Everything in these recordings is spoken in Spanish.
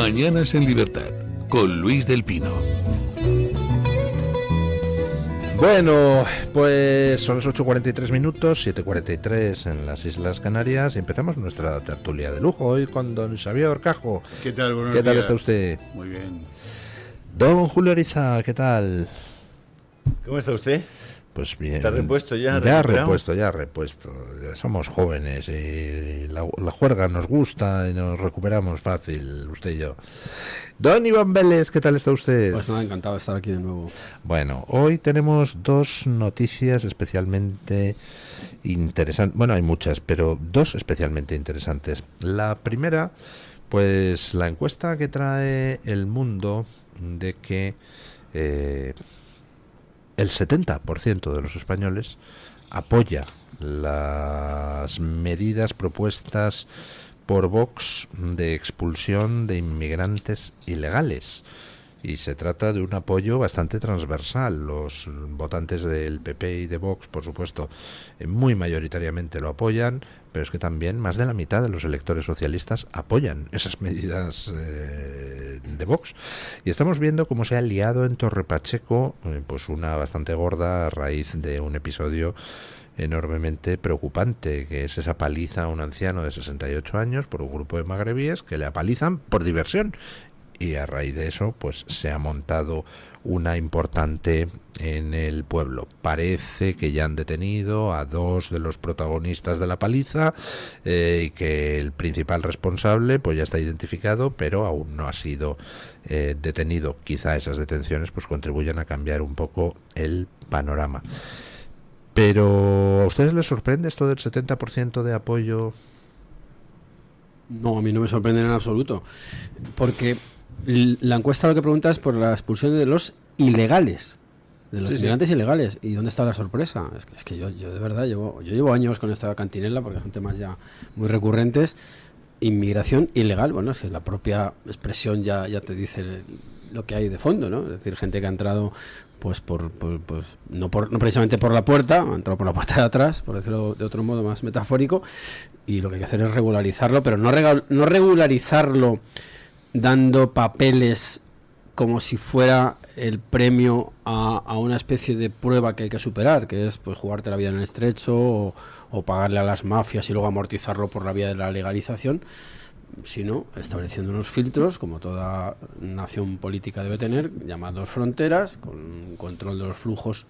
Mañanas en Libertad, con Luis del Pino. Bueno, pues son las 8:43 minutos, 7:43 en las Islas Canarias, y empezamos nuestra tertulia de lujo hoy con don Xavier Orcajo. ¿Qué tal? Buenos ¿Qué tal días. está usted? Muy bien. Don Julio Ariza, ¿qué tal? ¿Cómo está usted? Pues bien. ¿Está repuesto ya? Ya ¿Recuperado? repuesto. Ya somos jóvenes y la juerga nos gusta y nos recuperamos fácil, usted y yo. Don Iván Vélez, ¿qué tal está usted? Pues nada, encantado de estar aquí de nuevo. Bueno, hoy tenemos dos noticias especialmente interesantes. Bueno, hay muchas, pero dos especialmente interesantes. La primera, pues la encuesta que trae El Mundo de que el 70% de los españoles apoya las medidas propuestas por Vox de expulsión de inmigrantes ilegales. Y se trata de un apoyo bastante transversal. Los votantes del PP y de Vox, por supuesto, muy mayoritariamente lo apoyan, pero es que también más de la mitad de los electores socialistas apoyan esas medidas de Vox. Y estamos viendo cómo se ha liado en Torre Pacheco, pues una bastante gorda a raíz de un episodio enormemente preocupante, que es esa paliza a un anciano de 68 años por un grupo de magrebíes que le apalizan por diversión. Y a raíz de eso, pues se ha montado una importante en el pueblo. Parece que ya han detenido a dos de los protagonistas de la paliza y que el principal responsable pues ya está identificado, pero aún no ha sido detenido. Quizá esas detenciones pues contribuyan a cambiar un poco el panorama. Pero ¿a ustedes les sorprende esto del 70% de apoyo? No, a mí no me sorprende en absoluto, porque la encuesta lo que pregunta es por la expulsión de los ilegales, de los inmigrantes ilegales. ¿Y dónde está la sorpresa? Es que yo de verdad llevo años con esta cantinela, porque son temas ya muy recurrentes. Inmigración ilegal, bueno, es que la propia expresión ya te dice lo que hay de fondo, ¿no? Es decir, gente que ha entrado pues no precisamente por la puerta, ha entrado por la puerta de atrás, por decirlo de otro modo más metafórico, y lo que hay que hacer es regularizarlo, pero no regularizarlo dando papeles como si fuera el premio a una especie de prueba que hay que superar, que es pues jugarte la vida en el estrecho o pagarle a las mafias y luego amortizarlo por la vía de la legalización, sino estableciendo unos filtros, como toda nación política debe tener, llamados fronteras, con control de los flujos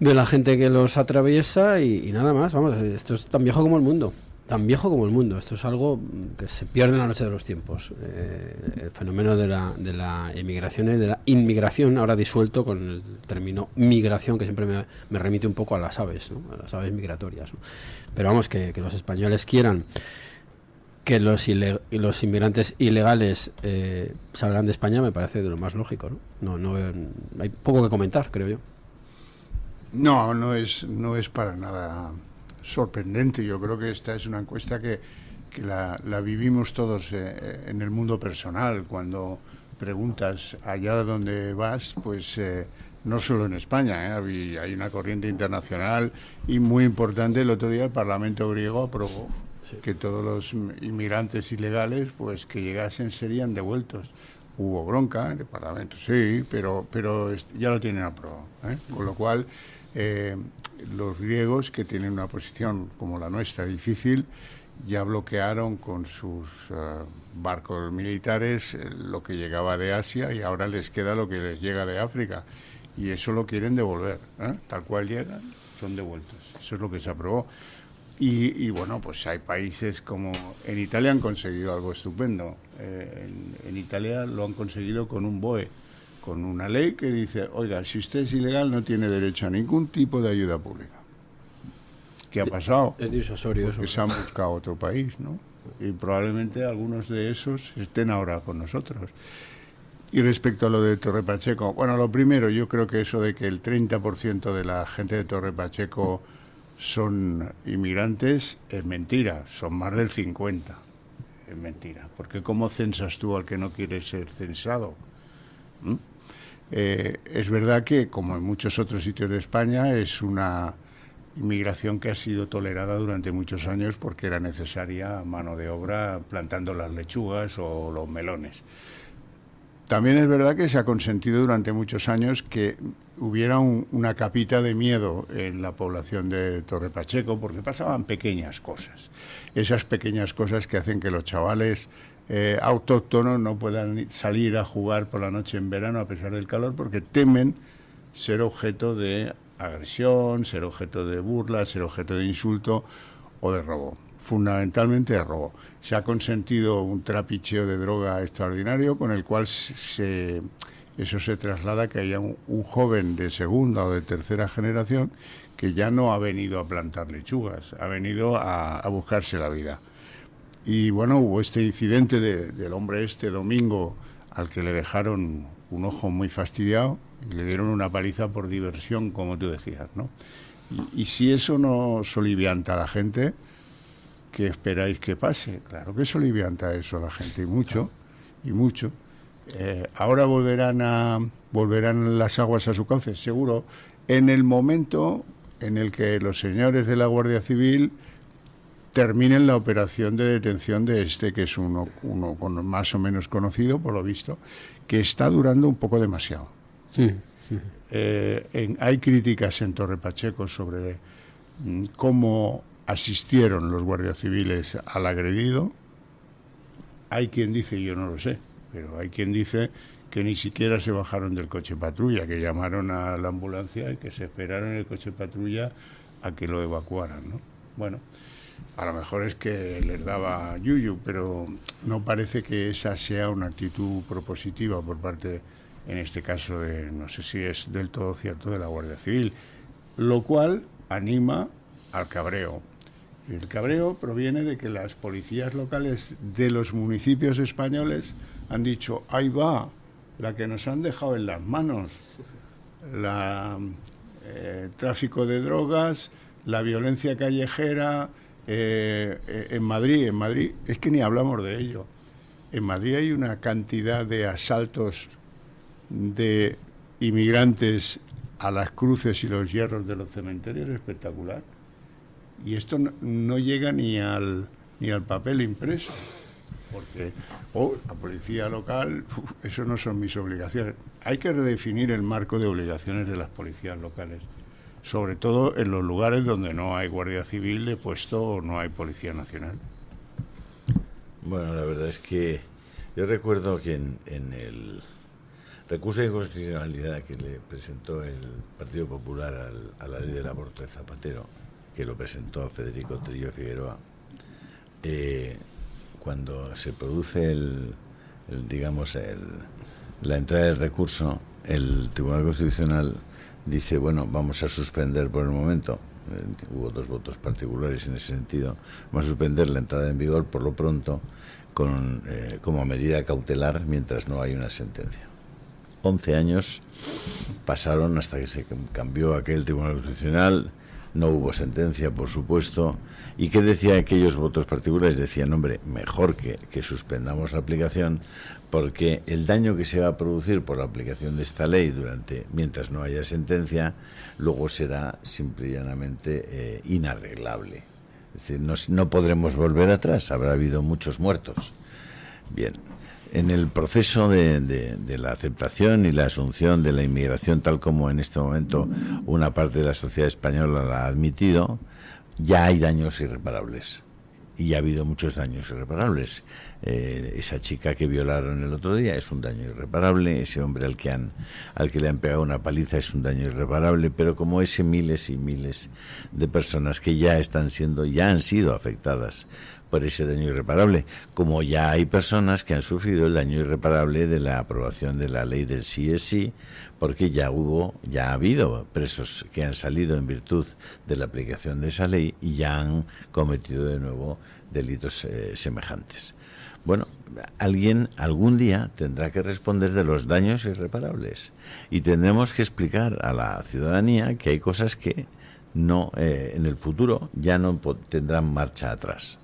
de la gente que los atraviesa y nada más. Vamos, esto es tan viejo como el mundo. Tan viejo como el mundo. Esto es algo que se pierde en la noche de los tiempos. El fenómeno de la emigración y de la inmigración, ahora disuelto con el término migración, que siempre me remite un poco a las aves, ¿no? A las aves migratorias, ¿no? Pero vamos, que los españoles quieran que los inmigrantes ilegales salgan de España me parece de lo más lógico, ¿no? No hay poco que comentar, creo yo. No es para nada sorprendente. Yo creo que esta es una encuesta que la vivimos todos en el mundo personal. Cuando preguntas allá donde vas, pues no solo en España, hay una corriente internacional y muy importante. El otro día el Parlamento griego aprobó que todos los inmigrantes ilegales pues que llegasen serían devueltos. Hubo bronca en el Parlamento, sí, pero ya lo tienen aprobado, con lo cual los griegos, que tienen una posición como la nuestra difícil, ya bloquearon con sus barcos militares lo que llegaba de Asia, y ahora les queda lo que les llega de África, y eso lo quieren devolver, tal cual llegan, son devueltos. Eso es lo que se aprobó. Y bueno, pues hay países como en Italia han conseguido algo estupendo. En Italia lo han conseguido con un BOE, con una ley que dice, oiga, si usted es ilegal no tiene derecho a ningún tipo de ayuda pública. ¿Qué ha pasado? Es disuasorio eso. Porque se han buscado otro país, ¿no? Y probablemente algunos de esos estén ahora con nosotros. Y respecto a lo de Torre Pacheco, bueno, lo primero, yo creo que eso de que el 30% de la gente de Torre Pacheco son inmigrantes es mentira, son más del 50%. Es mentira, porque ¿cómo censas tú al que no quiere ser censado? Es verdad que, como en muchos otros sitios de España, es una inmigración que ha sido tolerada durante muchos años porque era necesaria mano de obra plantando las lechugas o los melones. También es verdad que se ha consentido durante muchos años que hubiera una capita de miedo en la población de Torre Pacheco porque pasaban pequeñas cosas. Esas pequeñas cosas que hacen que los chavales autóctonos no puedan salir a jugar por la noche en verano a pesar del calor porque temen ser objeto de agresión, ser objeto de burla, ser objeto de insulto o de robo. Fundamentalmente de robo. Se ha consentido un trapicheo de droga extraordinario con el cual eso se traslada que haya un joven de segunda o de tercera generación que ya no ha venido a plantar lechugas, ha venido a buscarse la vida. Y bueno, hubo este incidente del hombre domingo al que le dejaron un ojo muy fastidiado y le dieron una paliza por diversión, como tú decías, ¿no? Y si eso no solivianta a la gente, ¿qué esperáis que pase? Claro que solivianta eso a la gente, y mucho, y mucho. Ahora volverán las aguas a su cauce, seguro, en el momento en el que los señores de la Guardia Civil terminen la operación de detención de que es uno más o menos conocido, por lo visto, que está durando un poco demasiado. Hay críticas en Torre Pacheco sobre cómo asistieron los guardias civiles al agredido. Hay quien dice, yo no lo sé, pero hay quien dice que ni siquiera se bajaron del coche patrulla, que llamaron a la ambulancia y que se esperaron en el coche patrulla a que lo evacuaran, ¿no? Bueno, a lo mejor es que les daba yuyu, pero no parece que esa sea una actitud propositiva por parte, en este caso, no sé si es del todo cierto, de la Guardia Civil, lo cual anima al cabreo. Y el cabreo proviene de que las policías locales de los municipios españoles han dicho, ahí va, la que nos han dejado en las manos, tráfico de drogas, la violencia callejera. En Madrid es que ni hablamos de ello. En Madrid hay una cantidad de asaltos de inmigrantes a las cruces y los hierros de los cementerios espectacular. Y esto no llega ni al papel impreso, porque la policía local, eso no son mis obligaciones. Hay que redefinir el marco de obligaciones de las policías locales, sobre todo en los lugares donde no hay Guardia Civil de puesto o no hay Policía Nacional. Bueno, la verdad es que yo recuerdo que en el recurso de inconstitucionalidad que le presentó el Partido Popular a la ley del aborto de Zapatero, que lo presentó Federico Trillo Figueroa, cuando se produce la entrada del recurso, el Tribunal Constitucional dice, bueno, vamos a suspender por el momento, hubo 2 votos particulares en ese sentido, vamos a suspender la entrada en vigor por lo pronto como medida cautelar mientras no hay una sentencia. 11 años pasaron hasta que se cambió aquel Tribunal Constitucional, no hubo sentencia, por supuesto. ¿Y qué decía aquellos votos particulares? Decían, hombre, mejor que suspendamos la aplicación, porque el daño que se va a producir por la aplicación de esta ley mientras no haya sentencia, luego será simple y llanamente inarreglable. Es decir, no podremos volver atrás, habrá habido muchos muertos. Bien, en el proceso de la aceptación y la asunción de la inmigración, tal como en este momento una parte de la sociedad española la ha admitido, ya hay daños irreparables. Y ha habido muchos daños irreparables. Esa chica que violaron el otro día es un daño irreparable, ese hombre al que le han pegado una paliza es un daño irreparable, pero como ese, miles y miles de personas que ya han sido afectadas por ese daño irreparable, como ya hay personas que han sufrido el daño irreparable de la aprobación de la ley del sí es sí, porque ya ha habido presos que han salido en virtud de la aplicación de esa ley y ya han cometido de nuevo delitos semejantes. Bueno, alguien algún día tendrá que responder de los daños irreparables y tendremos que explicar a la ciudadanía que hay cosas que en el futuro ya no tendrán marcha atrás.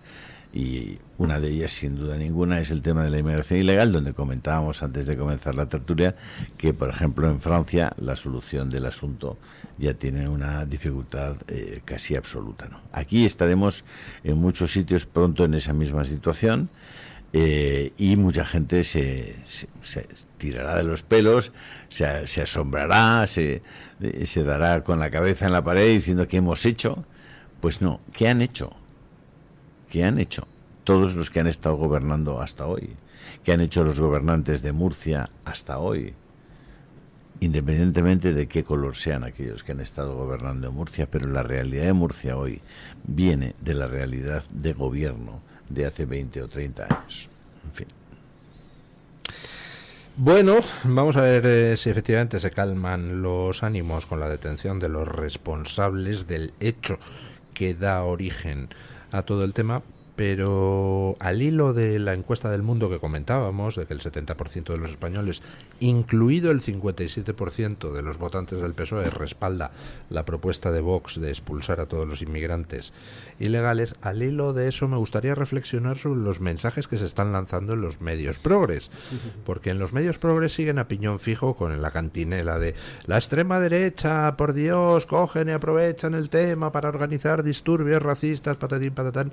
y una de ellas, sin duda ninguna, es el tema de la inmigración ilegal, donde comentábamos antes de comenzar la tertulia que, por ejemplo, en Francia la solución del asunto ya tiene una dificultad casi absoluta, ¿no? Aquí estaremos en muchos sitios pronto en esa misma situación, y mucha gente se tirará de los pelos, se asombrará, se dará con la cabeza en la pared diciendo ¿qué hemos hecho? Pues no, ¿qué han hecho? ¿Qué han hecho todos los que han estado gobernando hasta hoy? ¿Qué han hecho los gobernantes de Murcia hasta hoy? Independientemente de qué color sean aquellos que han estado gobernando en Murcia, pero la realidad de Murcia hoy viene de la realidad de gobierno de hace 20 o 30 años. En fin. Bueno, vamos a ver si efectivamente se calman los ánimos con la detención de los responsables del hecho que da origen a todo el tema, pero al hilo de la encuesta del Mundo que comentábamos, de que el 70% de los españoles, incluido el 57% de los votantes del PSOE, respalda la propuesta de Vox de expulsar a todos los inmigrantes ilegales, al hilo de eso me gustaría reflexionar sobre los mensajes que se están lanzando en los medios progres, porque en los medios progres siguen a piñón fijo con la cantinela de la extrema derecha, por Dios, cogen y aprovechan el tema para organizar disturbios racistas, patatín, patatán.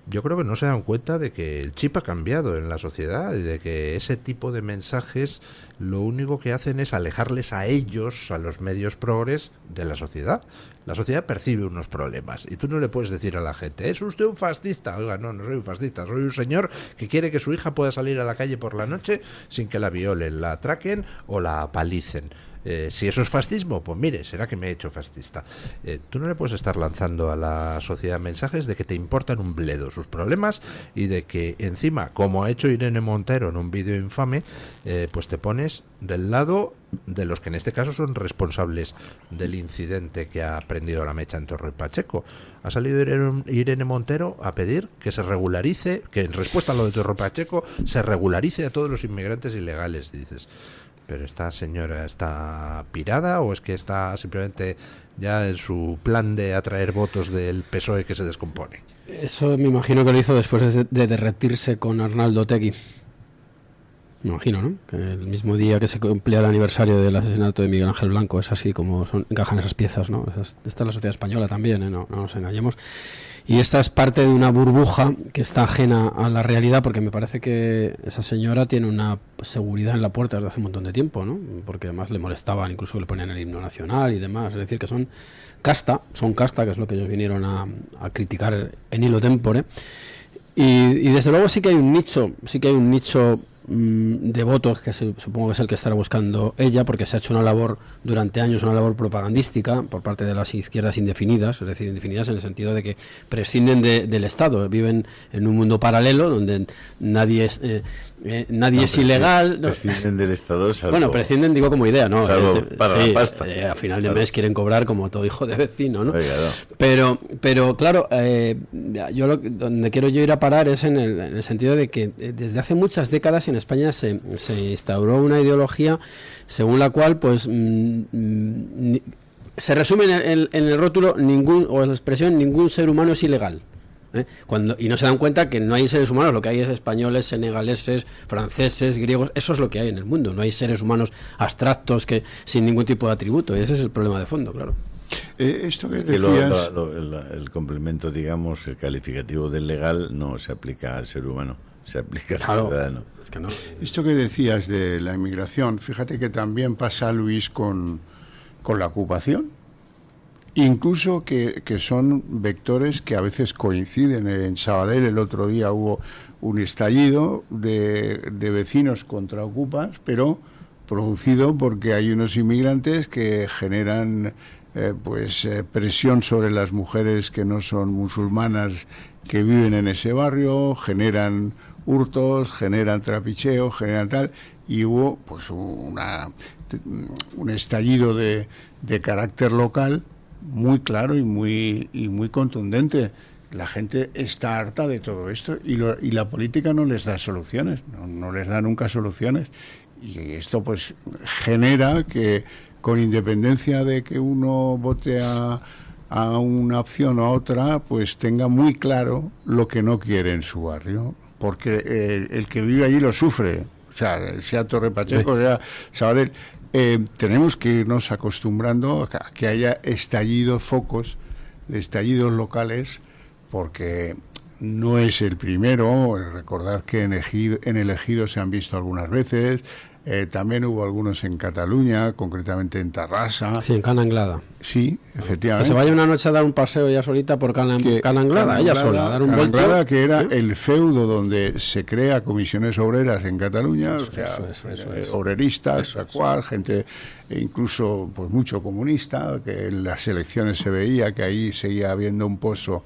Yo creo que no se dan cuenta de que el chip ha cambiado en la sociedad y de que ese tipo de mensajes lo único que hacen es alejarles a ellos, a los medios progres, de la sociedad. La sociedad percibe unos problemas y tú no le puedes decir a la gente, ¿es usted un fascista? Oiga, no soy un fascista, soy un señor que quiere que su hija pueda salir a la calle por la noche sin que la violen, la atraquen o la apalicen. Si eso es fascismo, pues mire, será que me he hecho fascista. Tú no le puedes estar lanzando a la sociedad mensajes de que te importan un bledo sus problemas y de que encima, como ha hecho Irene Montero en un vídeo infame, pues te pones del lado de los que en este caso son responsables del incidente que ha prendido la mecha en Torre Pacheco. Ha salido Irene Montero a pedir que se regularice, que en respuesta a lo de Torre Pacheco se regularice a todos los inmigrantes ilegales. Y dices, ¿pero esta señora está pirada o es que está simplemente ya en su plan de atraer votos del PSOE que se descompone? Eso me imagino que lo hizo después de derretirse con Arnaldo Otegi. Me imagino, ¿no? Que el mismo día que se cumplía el aniversario del asesinato de Miguel Ángel Blanco, es así como encajan esas piezas, ¿no? Esta es la sociedad española también, ¿eh? No nos engañemos. Y esta es parte de una burbuja que está ajena a la realidad, porque me parece que esa señora tiene una seguridad en la puerta desde hace un montón de tiempo, ¿no? Porque además le molestaban, incluso que le ponían el himno nacional y demás. Es decir, que son casta, que es lo que ellos vinieron a criticar en hilo tempore. Y desde luego sí que hay un nicho de votos que supongo que es el que estará buscando ella, porque se ha hecho una labor durante años, una labor propagandística por parte de las izquierdas indefinidas, es decir, indefinidas en el sentido de que prescinden del Estado, viven en un mundo paralelo donde nadie es ilegal. Prescinden del Estado, salvo, bueno, prescinden, digo, como idea, ¿no? Salvo para la pasta. A final de mes quieren cobrar como todo hijo de vecino, ¿no? Oiga, no. Pero claro, donde quiero yo ir a parar es en el sentido de que desde hace muchas décadas en España se instauró una ideología según la cual, pues, se resume en el rótulo o en la expresión ningún ser humano es ilegal. Y no se dan cuenta que no hay seres humanos, lo que hay es españoles, senegaleses, franceses, griegos, eso es lo que hay en el mundo, no hay seres humanos abstractos que sin ningún tipo de atributo, y ese es el problema de fondo, claro. Esto que es decías... que el complemento, digamos, el calificativo del legal no se aplica al ser humano, se aplica al ciudadano. Es que no. Esto que decías de la inmigración, fíjate que también pasa, Luis, con la ocupación. Incluso que son vectores que a veces coinciden. En Sabadell el otro día hubo un estallido de vecinos contra ocupas, pero producido porque hay unos inmigrantes que generan presión sobre las mujeres que no son musulmanas que viven en ese barrio, generan hurtos, generan trapicheo, generan tal, y hubo pues un estallido de carácter local muy claro y muy contundente. La gente está harta de todo esto y la política no les da soluciones, no les da nunca soluciones, y esto pues genera que, con independencia de que uno vote a a una opción o a otra, pues tenga muy claro lo que no quiere en su barrio, porque el que vive allí lo sufre, o sea Torre Pacheco, sea Sabadell. Tenemos que irnos acostumbrando a que haya focos de estallidos locales, porque no es el primero. Recordad que en el Ejido se han visto algunas veces. También hubo algunos en Cataluña, concretamente en Tarrasa. Sí, en Cana Anglada. Sí, efectivamente. Que se vaya una noche a dar un paseo ella solita por Cana Anglada, ella sola, a dar un vuelto. Anglada, que era el feudo donde se crea comisiones obreras en Cataluña, Eso es. obreristas, cual, gente, incluso pues mucho comunista, que en las elecciones se veía que ahí seguía habiendo un pozo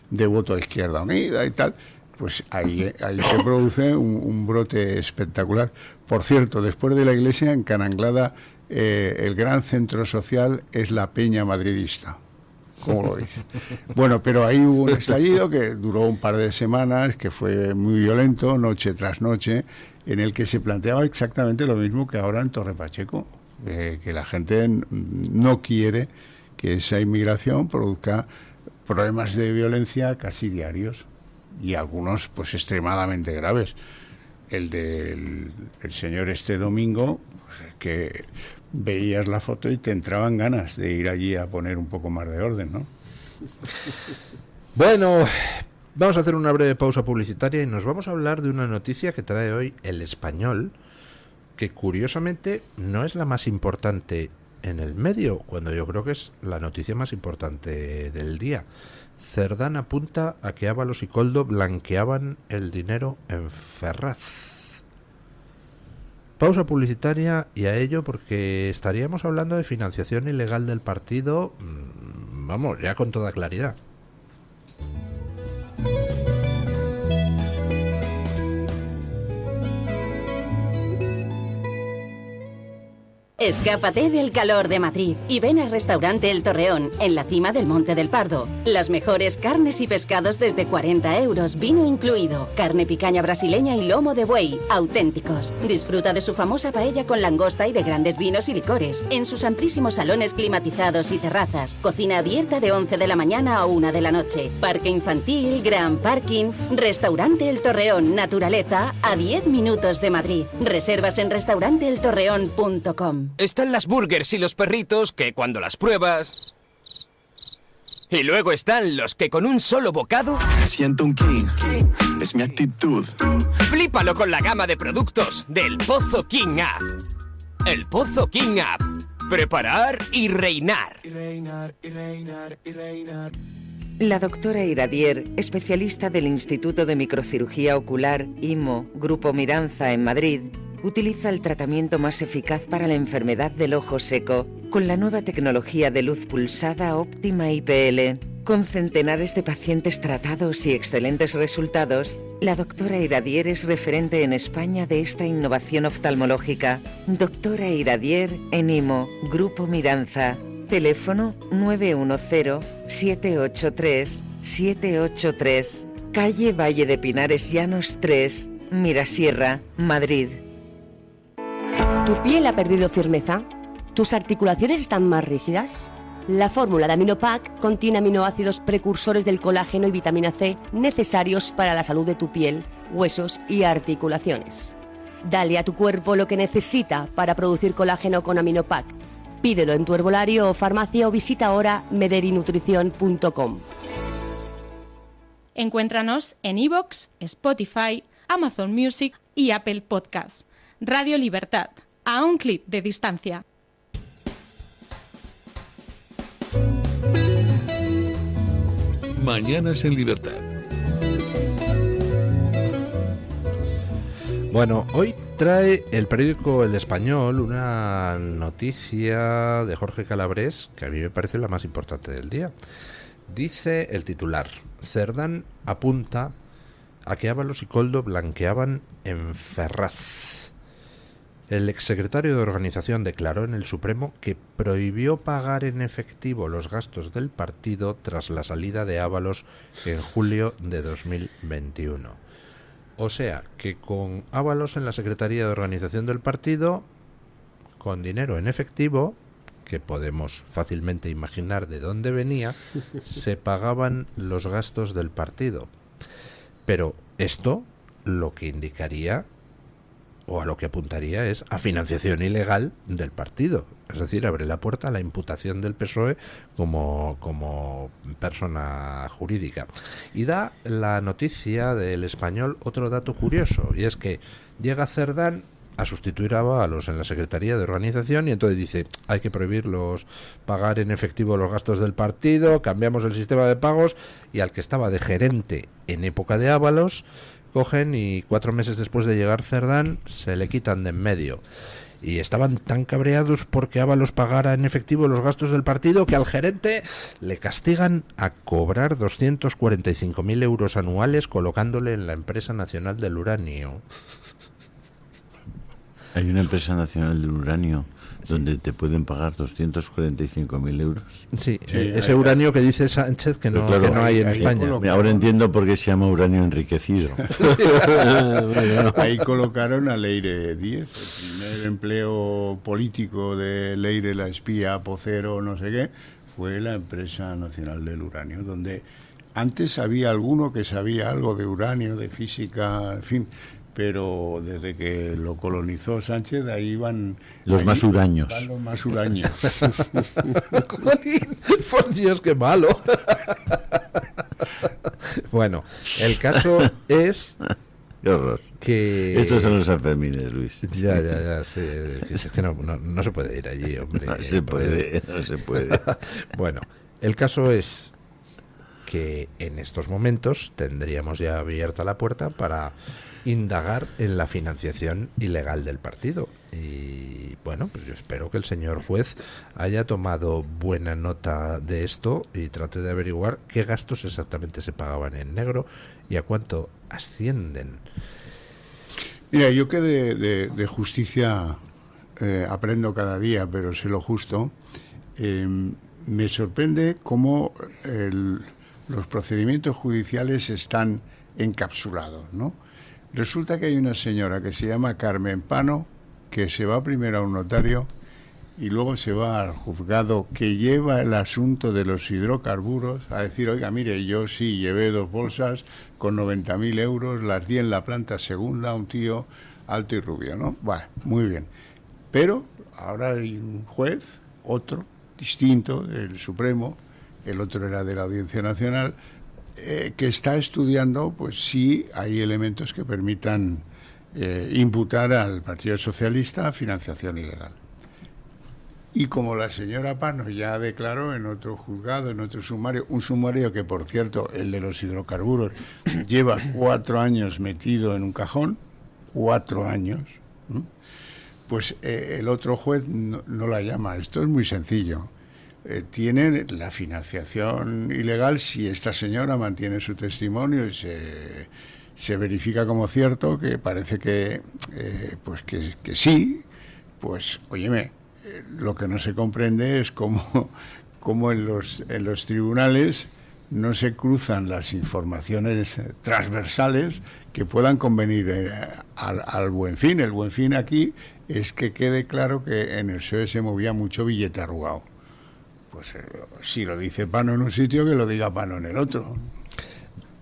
de voto a Izquierda Unida y tal. Pues ahí se produce un brote espectacular. Por cierto, después de la iglesia, en Cananglada, el gran centro social es la Peña Madridista. ¿Cómo lo veis? Bueno, pero ahí hubo un estallido que duró un par de semanas, que fue muy violento, noche tras noche, en el que se planteaba exactamente lo mismo que ahora en Torre Pacheco, que la gente no quiere que esa inmigración produzca problemas de violencia casi diarios, y algunos pues extremadamente graves. El del señor este domingo, pues, que veías la foto y te entraban ganas de ir allí a poner un poco más de orden, ¿no? Bueno, vamos a hacer una breve pausa publicitaria y nos vamos a hablar de una noticia que trae hoy El Español, que curiosamente no es la más importante en el medio, cuando yo creo que es la noticia más importante del día. Cerdán apunta a que Ábalos y Koldo blanqueaban el dinero en Ferraz. Pausa publicitaria, y a ello porque estaríamos hablando de financiación ilegal del partido, vamos, ya con toda claridad. Escápate del calor de Madrid y ven al restaurante El Torreón, en la cima del Monte del Pardo. Las mejores carnes y pescados desde 40 euros, vino incluido. Carne picaña brasileña y lomo de buey, auténticos. Disfruta de su famosa paella con langosta y de grandes vinos y licores. En sus amplísimos salones climatizados y terrazas. Cocina abierta de 11 de la mañana a 1 de la noche. Parque infantil, gran parking. Restaurante El Torreón, naturaleza, a 10 minutos de Madrid. Reservas en restauranteeltorreón.com. Están las burgers y los perritos que cuando las pruebas... Y luego están los que con un solo bocado... Siento un king, es mi actitud. Flípalo con la gama de productos del Pozo King App. El Pozo King App. Preparar y reinar. La doctora Iradier, especialista del Instituto de Microcirugía Ocular, IMO, Grupo Miranza en Madrid, utiliza el tratamiento más eficaz para la enfermedad del ojo seco con la nueva tecnología de luz pulsada óptima IPL. Con centenares de pacientes tratados y excelentes resultados, la doctora Iradier es referente en España de esta innovación oftalmológica. Doctora Iradier en IMO, Grupo Miranza. Teléfono 910-783-783. Calle Valle de Pinares Llanos 3, Mirasierra, Madrid. ¿Tu piel ha perdido firmeza? ¿Tus articulaciones están más rígidas? La fórmula de Aminopac contiene aminoácidos precursores del colágeno y vitamina C necesarios para la salud de tu piel, huesos y articulaciones. Dale a tu cuerpo lo que necesita para producir colágeno con Aminopac. Pídelo en tu herbolario o farmacia o visita ahora mederinutrición.com. Encuéntranos en iVoox, Spotify, Amazon Music y Apple Podcasts. Radio Libertad, a un clic de distancia. Mañanas en Libertad. Bueno, hoy trae el periódico El Español una noticia de Jorge Calabrés que a mí me parece la más importante del día. Dice el titular: Cerdán apunta a que Ábalos y Koldo blanqueaban en Ferraz. El exsecretario de Organización declaró en el Supremo que prohibió pagar en efectivo los gastos del partido tras la salida de Ábalos en julio de 2021. O sea, que con Ábalos en la Secretaría de Organización del partido, con dinero en efectivo, que podemos fácilmente imaginar de dónde venía, se pagaban los gastos del partido. Pero esto lo que indicaría, o a lo que apuntaría, es a financiación ilegal del partido. Es decir, abre la puerta a la imputación del PSOE como persona jurídica. Y da la noticia del Español otro dato curioso, y es que llega Cerdán a sustituir a Ábalos en la Secretaría de Organización y entonces dice, hay que prohibirlos pagar en efectivo los gastos del partido, cambiamos el sistema de pagos, y al que estaba de gerente en época de Ábalos cogen y 4 meses después de llegar Cerdán se le quitan de en medio. Y estaban tan cabreados porque Ábalos pagara en efectivo los gastos del partido que al gerente le castigan a cobrar 245.000 euros anuales colocándole en la Empresa Nacional del Uranio. Hay una empresa nacional del uranio donde te pueden pagar 245.000 euros. Sí, ese uranio que dice Sánchez que no, claro, que no hay en España. Ahora entiendo por qué se llama uranio enriquecido. Ahí colocaron a Leire Díez, el primer empleo político de Leire, la espía, Pocero, no sé qué, fue la Empresa Nacional del Uranio, donde antes había alguno que sabía algo de uranio, de física, en fin, pero desde que lo colonizó Sánchez, ahí van los más huraños. Van los más huraños. Por Dios, qué malo. Bueno, el caso es... Qué horror. Que... Estos son los Sanfermines, Luis. Ya, sí. Es que no se puede ir allí, hombre. No se puede. Bueno, el caso es que en estos momentos tendríamos ya abierta la puerta para indagar en la financiación ilegal del partido. Y bueno, pues yo espero que el señor juez haya tomado buena nota de esto y trate de averiguar qué gastos exactamente se pagaban en negro y a cuánto ascienden. Mira, yo que de justicia aprendo cada día, pero sé lo justo. Me sorprende cómo los procedimientos judiciales están encapsulados, ¿no? Resulta que hay una señora que se llama Carmen Pano, que se va primero a un notario y luego se va al juzgado que lleva el asunto de los hidrocarburos a decir, oiga, mire, yo sí llevé 2 bolsas con 90.000 euros, las di en la planta segunda, un tío alto y rubio, ¿no? Bueno, muy bien. Pero ahora hay un juez, otro, distinto, el Supremo, el otro era de la Audiencia Nacional, que está estudiando pues si hay elementos que permitan imputar al Partido Socialista financiación ilegal. Y como la señora Pano ya declaró en otro juzgado, en otro sumario, un sumario que, por cierto, el de los hidrocarburos, lleva 4 años metido en un cajón, 4 años, ¿no? Pues el otro juez no la llama. Esto es muy sencillo. Tiene la financiación ilegal si esta señora mantiene su testimonio y se verifica como cierto, que parece que sí, pues óyeme, lo que no se comprende es cómo en los tribunales no se cruzan las informaciones transversales que puedan convenir al buen fin. El buen fin aquí es que quede claro que en el PSOE se movía mucho billete arrugado. Pues si lo dice Pano en un sitio, que lo diga Pano en el otro.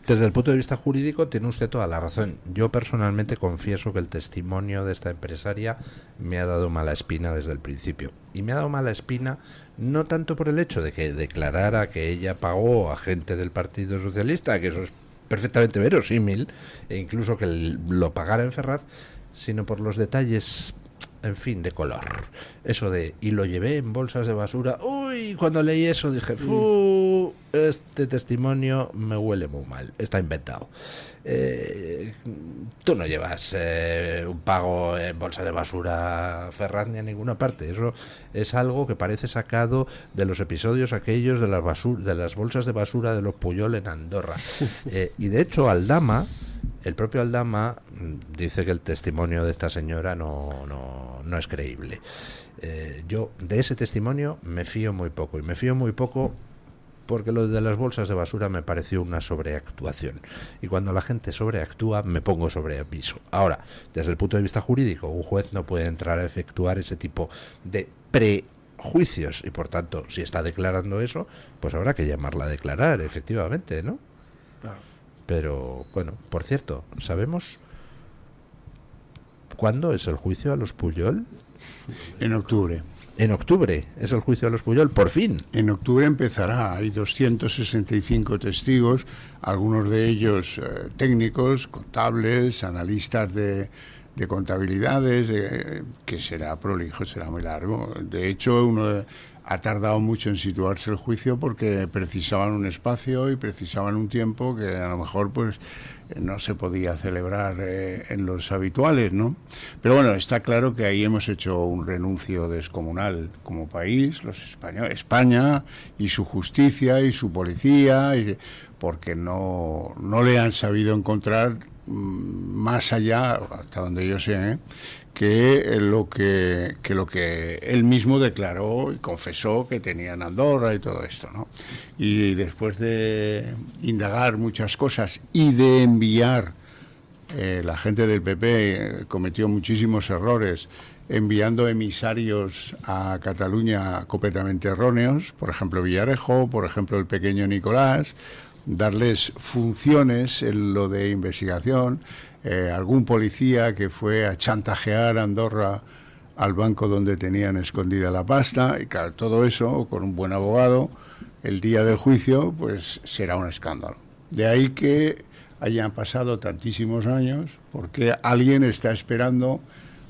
Desde el punto de vista jurídico tiene usted toda la razón. Yo personalmente confieso que el testimonio de esta empresaria me ha dado mala espina desde el principio. Y me ha dado mala espina no tanto por el hecho de que declarara que ella pagó a gente del Partido Socialista, que eso es perfectamente verosímil, e incluso que lo pagara en Ferraz, sino por los detalles, en fin, de color. Eso de, y lo llevé en bolsas de basura. Uy, cuando leí eso dije, este testimonio me huele muy mal, está inventado. Tú no llevas un pago en bolsas de basura, Ferraz, ni a ninguna parte. Eso es algo que parece sacado de los episodios aquellos de las bolsas de basura de los Puyol en Andorra. Y de hecho Aldama, el propio Aldama, dice que el testimonio de esta señora no es creíble. Yo de ese testimonio me fío muy poco, y me fío muy poco porque lo de las bolsas de basura me pareció una sobreactuación, y cuando la gente sobreactúa me pongo sobre aviso. Ahora, desde el punto de vista jurídico, un juez no puede entrar a efectuar ese tipo de juicios, y por tanto, si está declarando eso, pues habrá que llamarla a declarar, efectivamente, ¿no? Claro. Pero, bueno, por cierto, ¿sabemos cuándo es el juicio a los Pujol? En octubre. En octubre es el juicio a los Pujol, por fin. En octubre empezará. Hay 265 testigos, algunos de ellos técnicos, contables, analistas de contabilidades, que será prolijo, será muy largo. De hecho, uno ha tardado mucho en situarse el juicio porque precisaban un espacio y precisaban un tiempo que a lo mejor pues no se podía celebrar en los habituales, ¿no? Pero bueno, está claro que ahí hemos hecho un renuncio descomunal como país, los españoles, España y su justicia y su policía, porque no le han sabido encontrar más allá, hasta donde yo sé, que lo que él mismo declaró y confesó que tenía en Andorra y todo esto, ¿no? Y después de indagar muchas cosas y de enviar, la gente del PP cometió muchísimos errores enviando emisarios a Cataluña completamente erróneos, por ejemplo Villarejo, por ejemplo el pequeño Nicolás, darles funciones en lo de investigación, algún policía que fue a chantajear a Andorra al banco donde tenían escondida la pasta, y claro, todo eso con un buen abogado el día del juicio pues será un escándalo. De ahí que hayan pasado tantísimos años, porque alguien está esperando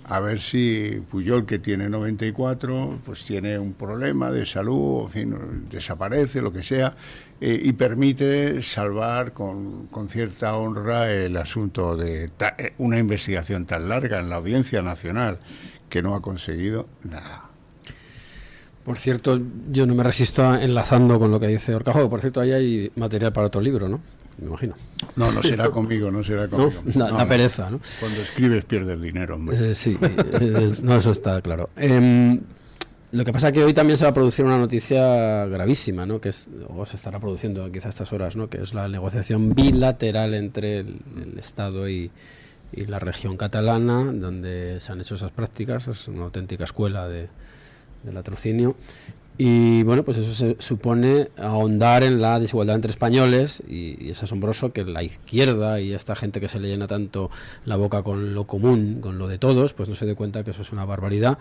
a ver si Pujol, que tiene 94, pues tiene un problema de salud, en fin, desaparece, lo que sea, y permite salvar con cierta honra el asunto de una investigación tan larga en la Audiencia Nacional, que no ha conseguido nada. Por cierto, yo no me resisto enlazando con lo que dice Horcajo, por cierto, ahí hay material para otro libro, ¿no? Me imagino. No será conmigo, no será conmigo. No, la pereza, ¿no? Cuando escribes pierdes dinero, hombre. Sí, no, eso está claro. Lo que pasa es que hoy también se va a producir una noticia gravísima, ¿no? O se estará produciendo quizá a estas horas, ¿no? Que es la negociación bilateral entre el Estado y la región catalana, donde se han hecho esas prácticas. Es una auténtica escuela de latrocinio. Y bueno, pues eso se supone ahondar en la desigualdad entre españoles, y es asombroso que la izquierda y esta gente que se le llena tanto la boca con lo común, con lo de todos, pues no se dé cuenta que eso es una barbaridad.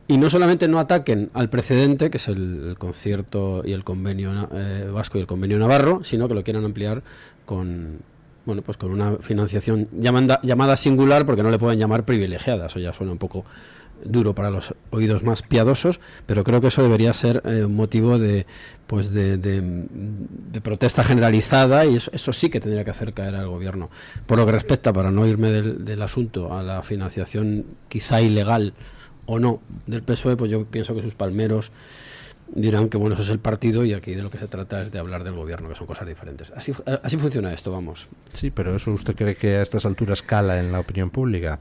Y no solamente no ataquen al precedente, que es el concierto y el convenio vasco y el convenio navarro, sino que lo quieran ampliar con una financiación llamada singular, porque no le pueden llamar privilegiada. Eso ya suena un poco duro para los oídos más piadosos, pero creo que eso debería ser un motivo de protesta generalizada, y eso sí que tendría que hacer caer al gobierno. Por lo que respecta, para no irme del asunto, a la financiación quizá ilegal o no del PSOE, pues yo pienso que sus palmeros dirán que bueno, eso es el partido, y aquí de lo que se trata es de hablar del gobierno, que son cosas diferentes. Así funciona esto, vamos. Sí, pero ¿eso usted cree que a estas alturas cala en la opinión pública?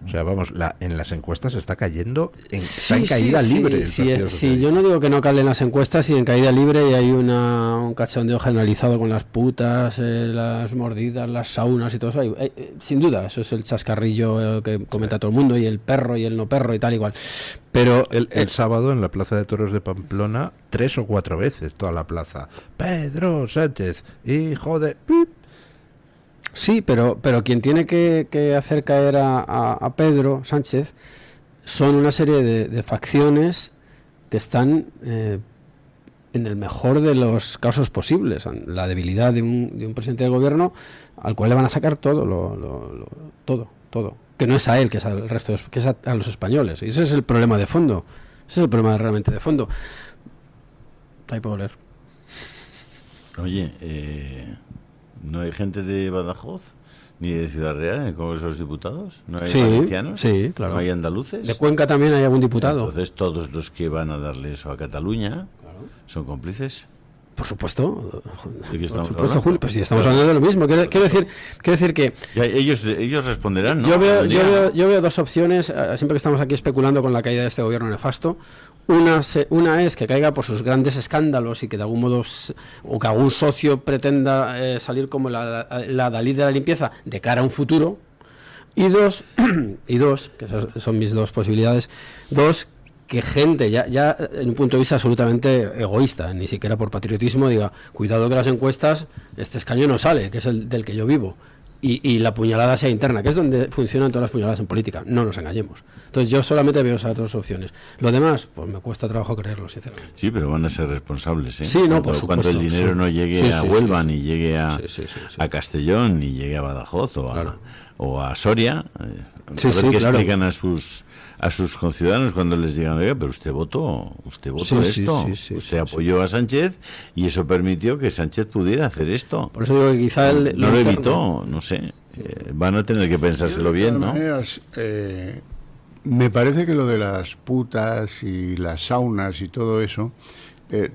O sea, vamos, en las encuestas está cayendo, está en caída libre. Sí, yo no digo que no calen las encuestas, y en caída libre, y hay un cachondeo generalizado con las putas, las mordidas, las saunas y todo eso. Sin duda, eso es el chascarrillo que comenta todo el mundo, y el perro y el no perro y tal igual. Pero el sábado en la Plaza de Toros de Pamplona, 3 o 4 veces toda la plaza: Pedro Sánchez, hijo de... ¡pip! Sí, pero quien tiene que hacer caer a Pedro Sánchez son una serie de facciones que están en el mejor de los casos posibles. La debilidad de un presidente del gobierno al cual le van a sacar todo, todo. Que no es a él, que es al resto, que es a los españoles. Y ese es el problema de fondo. Ese es el problema realmente de fondo. Ahí puedo leer. Oye, ¿no hay gente de Badajoz ni de Ciudad Real en el Congreso de los Diputados? ¿No hay valencianos? Sí, claro. ¿No hay andaluces? De Cuenca también hay algún diputado. Entonces todos los que van a darle eso a Cataluña son cómplices. Por supuesto, Julio, pues si estamos hablando de lo mismo. Quiero decir que ya, ellos responderán, ¿no? Yo veo dos opciones, siempre que estamos aquí especulando con la caída de este gobierno nefasto. Una es que caiga por sus grandes escándalos, y que de algún modo, o que algún socio pretenda salir como la Dalí de la limpieza de cara a un futuro. Y dos, que esas son mis dos posibilidades, que gente, ya en un punto de vista absolutamente egoísta, ni siquiera por patriotismo, diga, cuidado que las encuestas, este escaño no sale, que es el del que yo vivo. Y la puñalada sea interna, que es donde funcionan todas las puñaladas en política, no nos engañemos. Entonces yo solamente veo esas dos opciones. Lo demás, pues me cuesta trabajo creerlo, sinceramente. Sí, pero van a ser responsables, ¿eh? Sí, no, por supuesto. Cuando el dinero no llegue a Huelva, ni llegue a Castellón, ni llegue a Badajoz o a Soria, a ver qué explican a sus conciudadanos cuando les digan, oiga, pero usted votó esto, usted apoyó a Sánchez y eso permitió que Sánchez pudiera hacer esto. Por eso digo que quizá no lo evitó, no sé. Van a tener que pensárselo bien, ¿no? Me parece que lo de las putas y las saunas y todo eso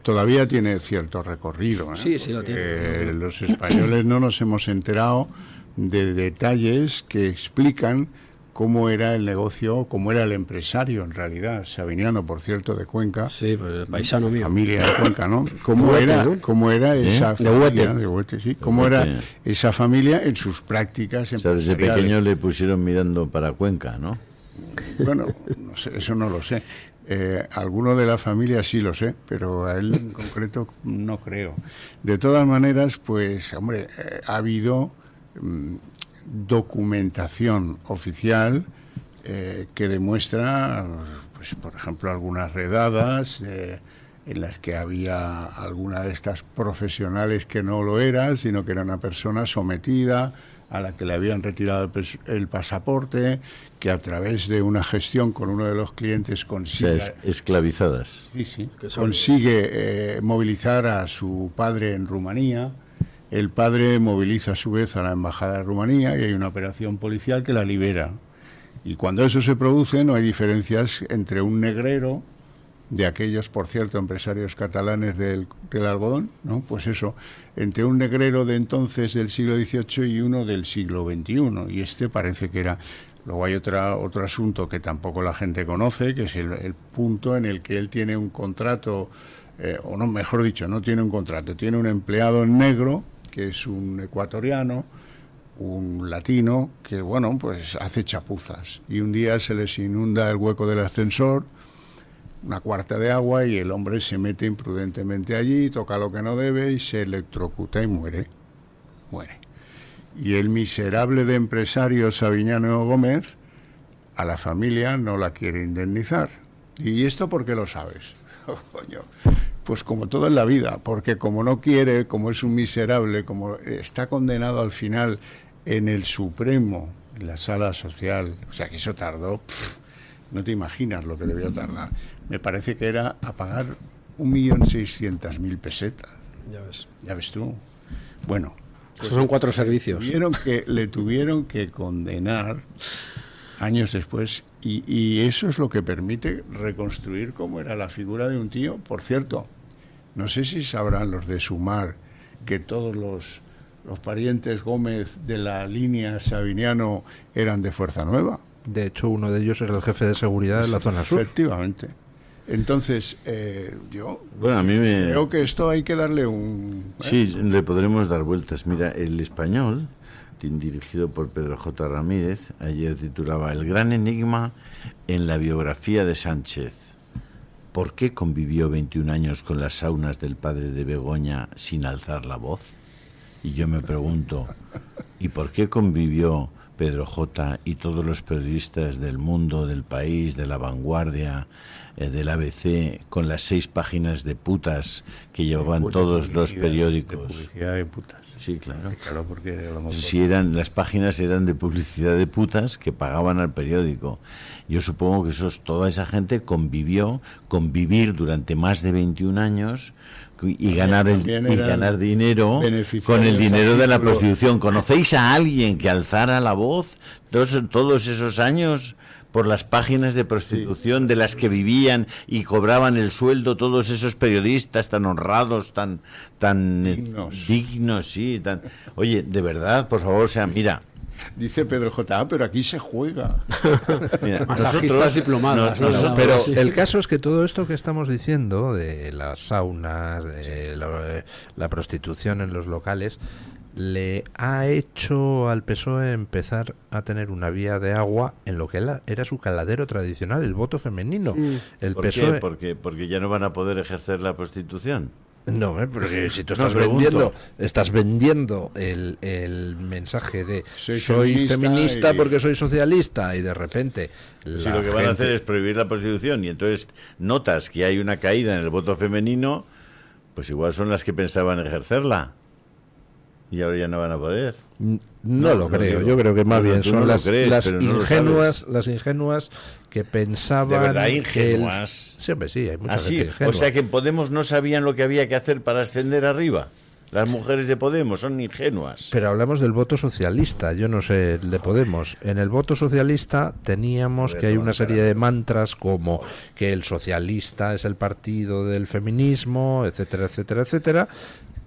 todavía tiene cierto recorrido, ¿eh? Sí, lo tiene. Los españoles no nos hemos enterado de detalles que explican cómo era el negocio, cómo era el empresario en realidad, sabiniano, por cierto, de Cuenca. Sí, pues paisano mío. Familia de Cuenca, ¿no? Cómo era esa familia, de Huete, sí. Cómo era esa familia en sus prácticas empresariales. O sea, desde pequeño le pusieron mirando para Cuenca, ¿no? Bueno, no sé, eso no lo sé. Alguno de la familia sí lo sé, pero a él en concreto no creo. De todas maneras, pues, hombre, ha habido documentación oficial que demuestra, pues, por ejemplo, algunas redadas en las que había alguna de estas profesionales que no lo era, sino que era una persona sometida a la que le habían retirado el pasaporte, que a través de una gestión con uno de los clientes consigue... O sea, esclavizadas. Sí, consigue movilizar a su padre en Rumanía. El padre moviliza a su vez a la embajada de Rumanía y hay una operación policial que la libera. Y cuando eso se produce no hay diferencias entre un negrero, de aquellos, por cierto, empresarios catalanes del algodón, ¿no? Pues eso, entre un negrero de entonces del siglo XVIII y uno del siglo XXI. Y este parece que era... Luego hay otro asunto que tampoco la gente conoce, que es el punto en el que él tiene un contrato, o no, mejor dicho, no tiene un contrato, tiene un empleado en negro, que es un ecuatoriano, un latino, que, bueno, pues hace chapuzas. Y un día se les inunda el hueco del ascensor, una cuarta de agua, y el hombre se mete imprudentemente allí, toca lo que no debe y se electrocuta y muere. Y el miserable de empresario Saviñano Gómez, a la familia no la quiere indemnizar. ¿Y esto por qué lo sabes? Coño, pues como todo en la vida, porque como no quiere, como es un miserable, como está condenado al final en el Supremo, en la sala social, o sea que eso tardó, no te imaginas lo que debió tardar. Me parece que era a pagar 1.600.000 pesetas. Ya ves tú. Bueno, pues esos son 4 servicios. Le tuvieron que condenar años después, y eso es lo que permite reconstruir cómo era la figura de un tío. Por cierto, no sé si sabrán los de Sumar que todos los parientes Gómez de la línea Sabiniano eran de Fuerza Nueva. De hecho, uno de ellos era el jefe de seguridad de la zona sur. Efectivamente. Entonces, yo a mí creo que esto hay que darle un... Sí, le podremos dar vueltas. Mira, El Español, dirigido por Pedro J. Ramírez, ayer titulaba El gran enigma en la biografía de Sánchez. ¿Por qué convivió 21 años con las saunas del padre de Begoña sin alzar la voz? Y yo me pregunto, ¿y por qué convivió Pedro J. y todos los periodistas del Mundo, del País, de La Vanguardia, del ABC, con las 6 páginas de putas que llevaban todos los periódicos? De publicidad de putas. Sí, claro. Claro, porque Las páginas eran de publicidad de putas que pagaban al periódico. Yo supongo que toda esa gente convivir durante más de 21 años y ganar dinero con el dinero de la prostitución. ¿Conocéis a alguien que alzara la voz todos esos años por las páginas de prostitución de las que vivían y cobraban el sueldo todos esos periodistas tan honrados, tan dignos, sí, oye, de verdad, por favor, mira. Dice Pedro J. Pero aquí se juega. Mira, masajistas diplomadas. Pero el caso es que todo esto que estamos diciendo de las saunas, de la prostitución en los locales, le ha hecho al PSOE empezar a tener una vía de agua en lo que era su caladero tradicional, el voto femenino. El ¿Por PSOE... qué? Porque ya no van a poder ejercer la prostitución. No, porque si tú No, estás vendiendo el mensaje de soy feminista feminista porque soy socialista, y de repente Si lo que van a hacer es prohibir la prostitución y entonces notas que hay una caída en el voto femenino, pues igual son las que pensaban ejercerla y ahora ya no van a poder. No lo creo, yo creo que más bien son las ingenuas que pensaban... ¿De verdad ingenuas? Sí, hombre, sí, hay mucha Así, gente ingenua. o sea que en Podemos no sabían lo que había que hacer para ascender arriba. Las mujeres de Podemos son ingenuas. Pero hablamos del voto socialista, yo no sé, el de Podemos. En el voto socialista teníamos que hay una serie de mantras como que el socialista es el partido del feminismo, etcétera, etcétera, etcétera,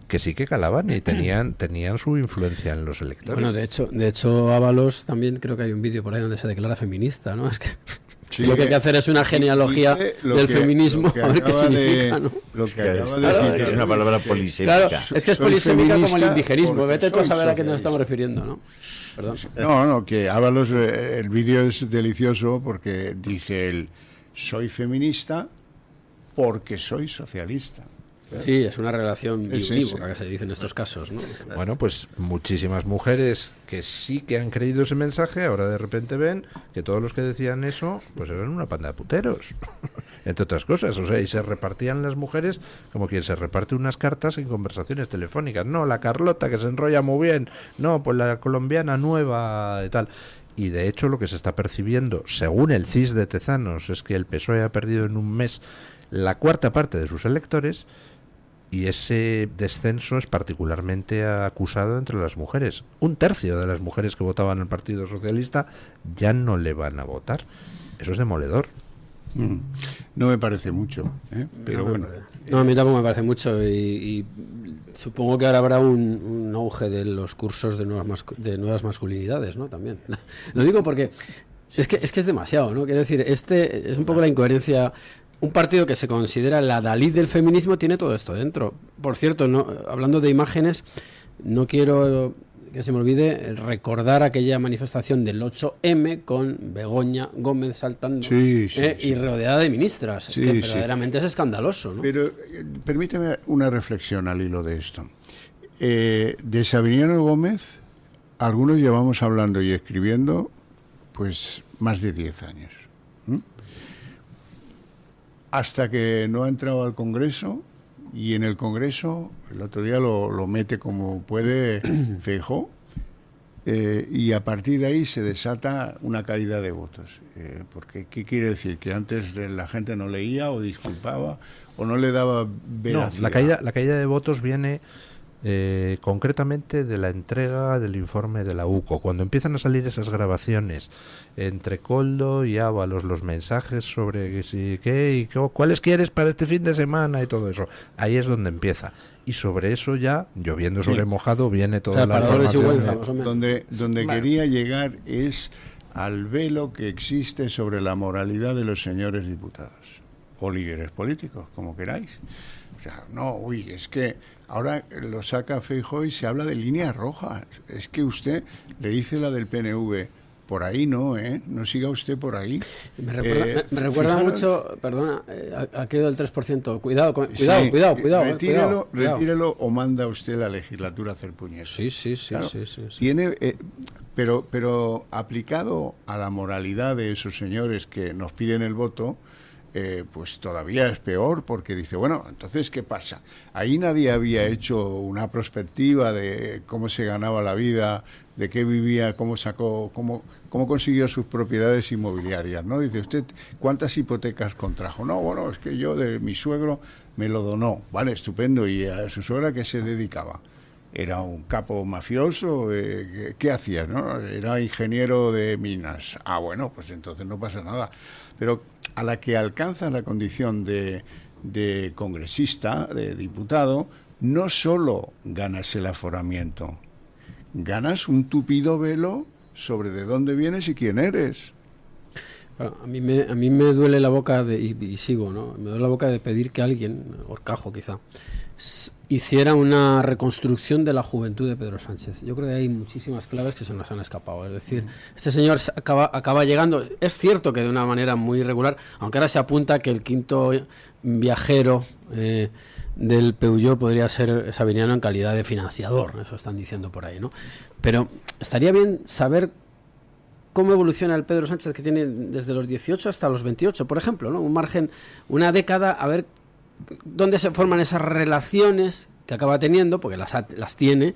que sí que calaban y tenían su influencia en los electores. Bueno, de hecho Ábalos también creo que hay un vídeo por ahí donde se declara feminista, ¿no? Es que Sí, lo que hay que hacer es una genealogía del feminismo, a ver qué significa, ¿no? Es una palabra polisémica. Claro, es que es polisémica como el indigenismo. Vete tú a saber a qué nos estamos refiriendo, ¿no? Perdón. No, que Ábalos, el vídeo es delicioso porque dice él, soy feminista porque soy socialista. Sí, es una relación unívoca sí. que se dice en estos casos, ¿no? Bueno, pues muchísimas mujeres que sí que han creído ese mensaje, ahora de repente ven que todos los que decían eso, pues eran una panda de puteros, entre otras cosas. O sea, y se repartían las mujeres como quien se reparte unas cartas en conversaciones telefónicas. No, la Carlota, que se enrolla muy bien. No, pues la colombiana nueva y tal. Y de hecho lo que se está percibiendo, según el CIS de Tezanos, es que el PSOE ha perdido en un mes la cuarta parte de sus electores. Y ese descenso es particularmente acusado entre las mujeres. 1/3 de las mujeres que votaban al Partido Socialista ya no le van a votar. Eso es demoledor. No me parece mucho, pero bueno. No, a mí tampoco me parece mucho y supongo que ahora habrá un auge de los cursos de nuevas masculinidades, ¿no? También. Lo digo porque es que es demasiado, ¿no? Quiero decir, es un poco la incoherencia. Un partido que se considera la Dalí del feminismo tiene todo esto dentro. Por cierto, no, hablando de imágenes, no quiero que se me olvide recordar aquella manifestación del 8M con Begoña Gómez saltando y rodeada de ministras. Es que verdaderamente es escandaloso, ¿no? Pero permíteme una reflexión al hilo de esto. De Sabiniano Gómez, algunos llevamos hablando y escribiendo pues más de 10 años. Hasta que no ha entrado al Congreso, y en el Congreso, el otro día lo mete como puede Feijóo, y a partir de ahí se desata una caída de votos. Porque, ¿qué quiere decir? Que antes la gente no leía o disculpaba o no le daba veracidad. No, la caída de votos viene concretamente de la entrega del informe de la UCO. Cuando empiezan a salir esas grabaciones entre Koldo y Ábalos, los mensajes sobre qué y cuáles quieres para este fin de semana y todo eso, ahí es donde empieza. Y sobre eso ya, lloviendo sobre mojado, viene toda la información. Donde quería llegar es al velo que existe sobre la moralidad de los señores diputados o líderes políticos, como queráis. O sea, es que ahora lo saca Feijóo y se habla de líneas rojas. Es que usted le dice la del PNV, por ahí no, no siga usted por ahí. Me recuerda mucho, perdona, aquello del 3%. Cuidado. Retírelo o manda usted la legislatura a hacer puñetas. Sí. Claro, tiene, pero aplicado a la moralidad de esos señores que nos piden el voto, pues todavía es peor, porque dice, bueno, entonces, ¿qué pasa? Ahí nadie había hecho una prospectiva de cómo se ganaba la vida, de qué vivía, cómo consiguió sus propiedades inmobiliarias, ¿no? Dice usted, ¿cuántas hipotecas contrajo? No, bueno, es que yo de mi suegro me lo donó. Vale, estupendo. ¿Y a su suegra qué se dedicaba? Era un capo mafioso, ¿qué hacía, no? Era ingeniero de minas. Ah, bueno, pues entonces no pasa nada. Pero a la que alcanza la condición de congresista, de diputado, no solo ganas el aforamiento, ganas un tupido velo sobre de dónde vienes y quién eres. Bueno, a mí me duele la boca y sigo, ¿no? Me duele la boca de pedir que alguien, Horcajo quizá, hiciera una reconstrucción de la juventud de Pedro Sánchez. Yo creo que hay muchísimas claves que se nos han escapado. Es decir, este señor acaba llegando, es cierto que de una manera muy irregular, aunque ahora se apunta que el quinto viajero del Peugeot podría ser Sabiniano en calidad de financiador, eso están diciendo por ahí, ¿no? Pero estaría bien saber cómo evoluciona el Pedro Sánchez, que tiene desde los 18 hasta los 28, por ejemplo, ¿no? Un margen, una década, a ver dónde se forman esas relaciones que acaba teniendo, porque las tiene,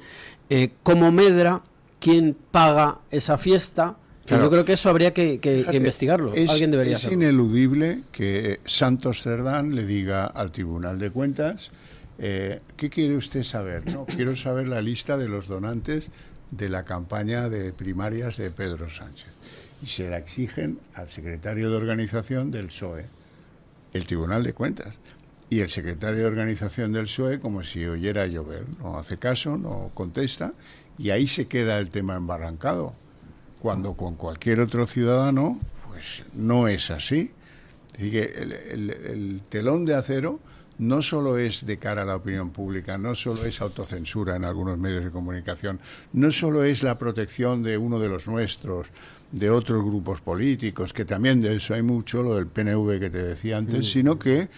cómo medra, quién paga esa fiesta. Claro. Yo creo que eso habría que investigarlo. Alguien debería hacerlo. Es ineludible que Santos Cerdán le diga al Tribunal de Cuentas, ¿qué quiere usted saber? No, quiero saber la lista de los donantes de la campaña de primarias de Pedro Sánchez. Y se la exigen al secretario de organización del PSOE, el Tribunal de Cuentas. Y el secretario de organización del PSOE, como si oyera llover, no hace caso, no contesta, y ahí se queda el tema embarrancado. Cuando con cualquier otro ciudadano, pues no es así. Así que el telón de acero no solo es de cara a la opinión pública, no solo es autocensura en algunos medios de comunicación, no solo es la protección de uno de los nuestros, de otros grupos políticos, que también de eso hay mucho, lo del PNV que te decía antes, sino que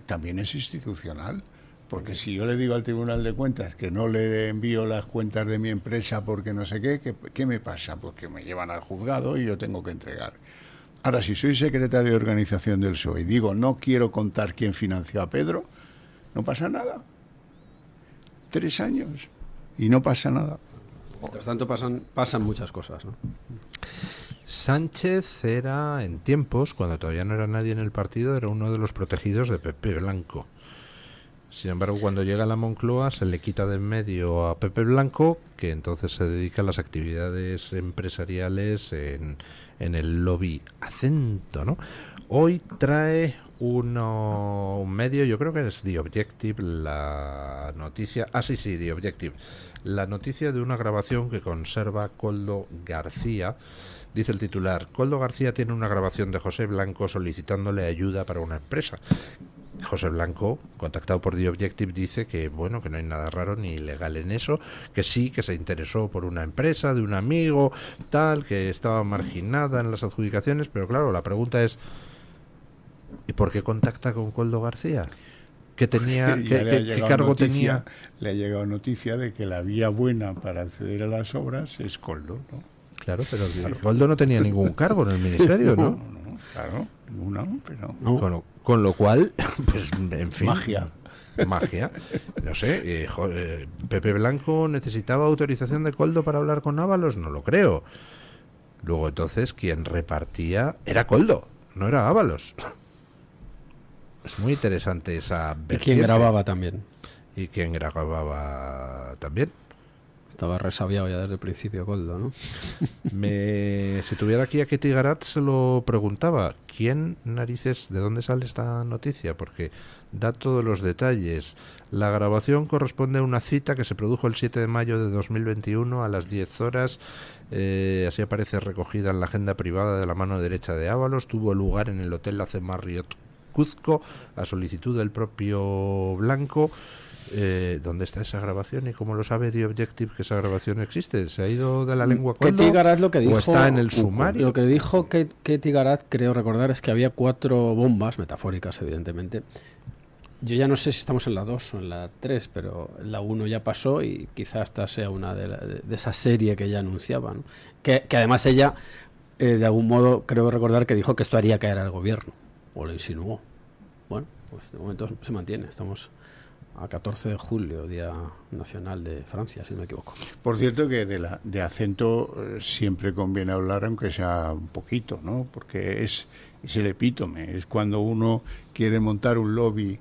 también es institucional. Porque si yo le digo al Tribunal de Cuentas que no le envío las cuentas de mi empresa porque no sé ¿qué me pasa? Pues que me llevan al juzgado y yo tengo que entregar. Ahora, si soy secretario de organización del PSOE y digo no quiero contar quién financió a Pedro, no pasa nada. 3 años y no pasa nada. Mientras tanto pasan muchas cosas, ¿no? Sánchez era, en tiempos, cuando todavía no era nadie en el partido, era uno de los protegidos de Pepe Blanco. Sin embargo, cuando llega a la Moncloa se le quita de en medio a Pepe Blanco, que entonces se dedica a las actividades empresariales en el lobby Acento, ¿no? Hoy trae un medio, yo creo que es The Objective, la noticia... sí, The Objective. La noticia de una grabación que conserva Koldo García. Dice el titular: Koldo García tiene una grabación de José Blanco solicitándole ayuda para una empresa. José Blanco, contactado por The Objective, dice que bueno, que no hay nada raro ni ilegal en eso, que sí, que se interesó por una empresa de un amigo, tal, que estaba marginada en las adjudicaciones, pero claro, la pregunta es ¿y por qué contacta con Koldo García? ¿Qué tenía, qué cargo tenía? Le ha llegado noticia de que la vía buena para acceder a las obras es Koldo, ¿no? Claro, pero Koldo no tenía ningún cargo en el ministerio, ¿no? No, claro, ninguna, pero... No. Con lo cual, pues, en fin... Magia. No sé, ¿Pepe Blanco necesitaba autorización de Koldo para hablar con Ábalos? No lo creo. Luego, entonces, quien repartía era Koldo, no era Ábalos. Es muy interesante esa vertiente. ¿Y quién grababa también? ¿Y quién grababa también? Estaba resabiado ya desde el principio Koldo, ¿no? Si tuviera aquí a Ketty Garat se lo preguntaba. ¿Quién narices, de dónde sale esta noticia? Porque da todos los detalles. La grabación corresponde a una cita que se produjo el 7 de mayo de 2021 a las 10 horas. Así aparece recogida en la agenda privada de la mano derecha de Ábalos. Tuvo lugar en el Hotel Lace Marriott Cuzco a solicitud del propio Blanco. ¿Dónde está esa grabación y cómo lo sabe The Objective que esa grabación existe? ¿Se ha ido de la lengua Koldo? Ketty Garat lo que dijo, ¿o está en el sumario? Lo que dijo Ketty Garat, creo recordar, es que había 4 bombas, metafóricas evidentemente. Yo ya no sé si estamos en la 2 o en la 3, pero la 1 ya pasó y quizá esta sea una de esa serie que ella anunciaba, ¿no? Que además ella, de algún modo, creo recordar que dijo que esto haría caer al gobierno, o lo insinuó. Bueno, pues de momento se mantiene, estamos a 14 de julio, Día Nacional de Francia, si no me equivoco. Por cierto que de Acento siempre conviene hablar, aunque sea un poquito, ¿no? Porque es el epítome, es cuando uno quiere montar un lobby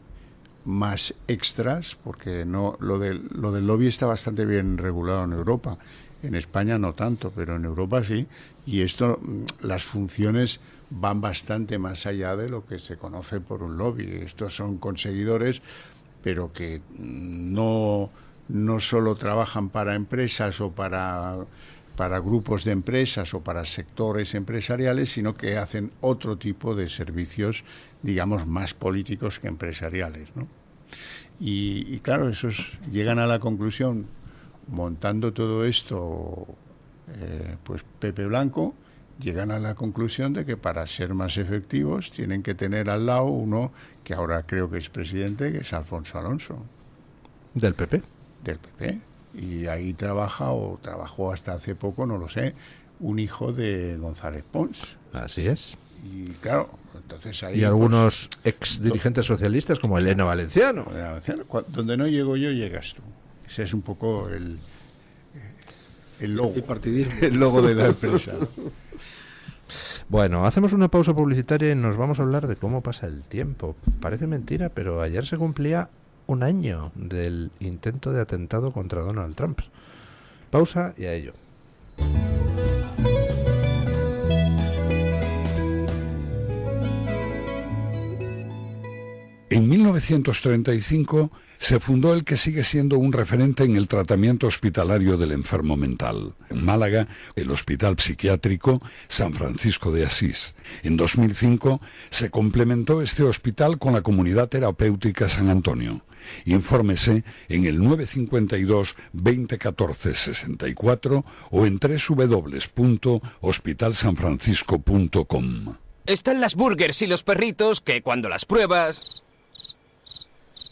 más extras, porque no lo del lobby está bastante bien regulado en Europa. En España no tanto, pero en Europa sí. Y esto, las funciones van bastante más allá de lo que se conoce por un lobby. Estos son conseguidores, pero que no solo trabajan para empresas o para grupos de empresas o para sectores empresariales, sino que hacen otro tipo de servicios, digamos, más políticos que empresariales, ¿no? Y claro, esos llegan a la conclusión, montando todo esto, pues Pepe Blanco, llegan a la conclusión de que para ser más efectivos tienen que tener al lado uno que ahora creo que es presidente, que es Alfonso Alonso. ¿Del PP? Del PP. Y ahí trabaja, o trabajó hasta hace poco, no lo sé, un hijo de González Pons. Así es. Y claro, entonces ahí... Y algunos ex dirigentes socialistas como Elena Valenciano. Donde no llego yo, llegas tú. Ese es un poco el logo. El partidismo. El logo de la empresa. Bueno, hacemos una pausa publicitaria y nos vamos a hablar de cómo pasa el tiempo. Parece mentira, pero ayer se cumplía un año del intento de atentado contra Donald Trump. Pausa y a ello. En 1935 se fundó el que sigue siendo un referente en el tratamiento hospitalario del enfermo mental. En Málaga, el Hospital Psiquiátrico San Francisco de Asís. En 2005 se complementó este hospital con la Comunidad Terapéutica San Antonio. Infórmese en el 952 2014 64 o en www.hospitalsanfrancisco.com. Están las burgers y los perritos que cuando las pruebas...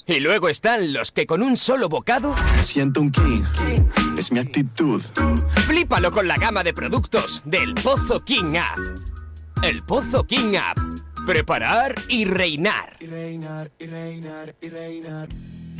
Y luego están los que con un solo bocado... Siento un king, es mi actitud. Flípalo con la gama de productos del Pozo King App. El Pozo King App. Preparar y reinar.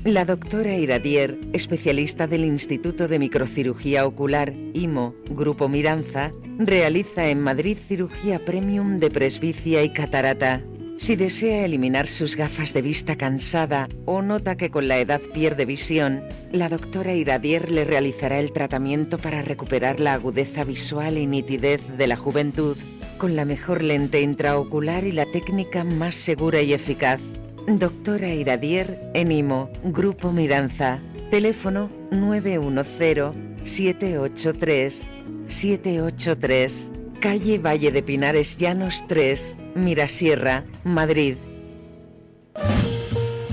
La doctora Iradier, especialista del Instituto de Microcirugía Ocular, IMO, Grupo Miranza, realiza en Madrid cirugía premium de presbicia y catarata. Si desea eliminar sus gafas de vista cansada o nota que con la edad pierde visión, la doctora Iradier le realizará el tratamiento para recuperar la agudeza visual y nitidez de la juventud, con la mejor lente intraocular y la técnica más segura y eficaz. Doctora Iradier en IMO, Grupo Miranza. Teléfono 910-783-783. Calle Valle de Pinares Llanos 3, Mirasierra, Madrid.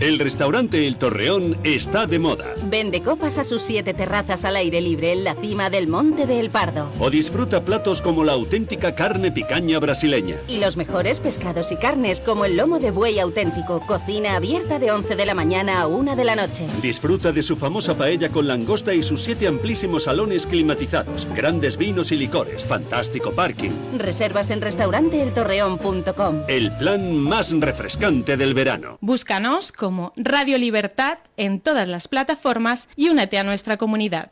El restaurante El Torreón está de moda. Vende copas a sus 7 terrazas al aire libre en la cima del Monte del Pardo. O disfruta platos como la auténtica carne picaña brasileña. Y los mejores pescados y carnes como el lomo de buey auténtico. Cocina abierta de 11 de la mañana a 1 de la noche. Disfruta de su famosa paella con langosta y sus 7 amplísimos salones climatizados. Grandes vinos y licores. Fantástico parking. Reservas en restauranteeltorreón.com. El plan más refrescante del verano. Búscanos como Radio Libertad en todas las plataformas y únete a nuestra comunidad.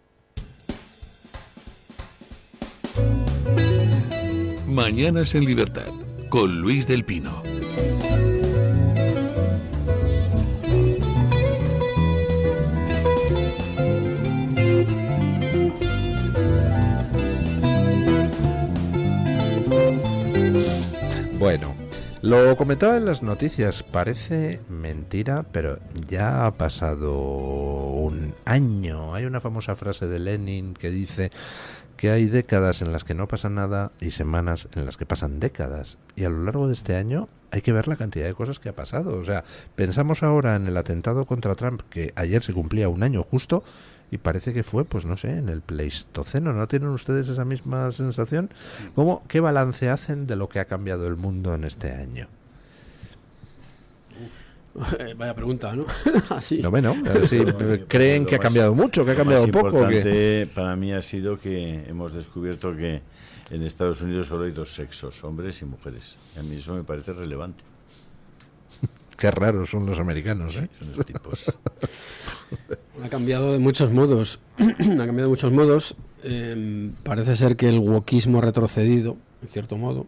Mañanas en Libertad, con Luis del Pino. Bueno, lo comentaba en las noticias, parece mentira, pero ya ha pasado un año. Hay una famosa frase de Lenin que dice que hay décadas en las que no pasa nada y semanas en las que pasan décadas. Y a lo largo de este año hay que ver la cantidad de cosas que ha pasado. O sea, pensamos ahora en el atentado contra Trump, que ayer se cumplía un año justo, y parece que fue, pues no sé, en el Pleistoceno. ¿No tienen ustedes esa misma sensación? ¿Qué balance hacen de lo que ha cambiado el mundo en este año? Vaya pregunta, ¿no? Así. No, bueno, si creen que ha cambiado mucho, que ha cambiado poco. Lo más importante para mí ha sido que hemos descubierto que en Estados Unidos solo hay 2 sexos, hombres y mujeres. Y a mí eso me parece relevante. Qué raros son los americanos, ¿eh? Sí, son los tipos. Ha cambiado de muchos modos. Parece ser que el wokismo ha retrocedido, en cierto modo.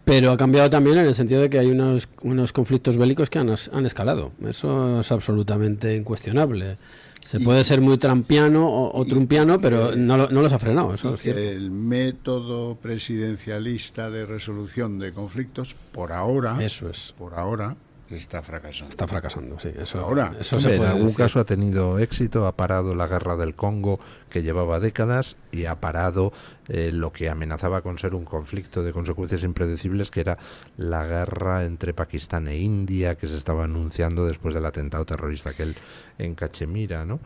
Pero ha cambiado también en el sentido de que hay unos conflictos bélicos que han escalado. Eso es absolutamente incuestionable. Se puede ser muy trampiano o trumpiano, pero no los ha frenado, eso es cierto. El método presidencialista de resolución de conflictos, por ahora, está fracasando. Está fracasando, sí. Eso en algún caso ha tenido éxito, ha parado la guerra del Congo, que llevaba décadas, y ha parado lo que amenazaba con ser un conflicto de consecuencias impredecibles, que era la guerra entre Pakistán e India, que se estaba anunciando después del atentado terrorista aquel en Cachemira, ¿no?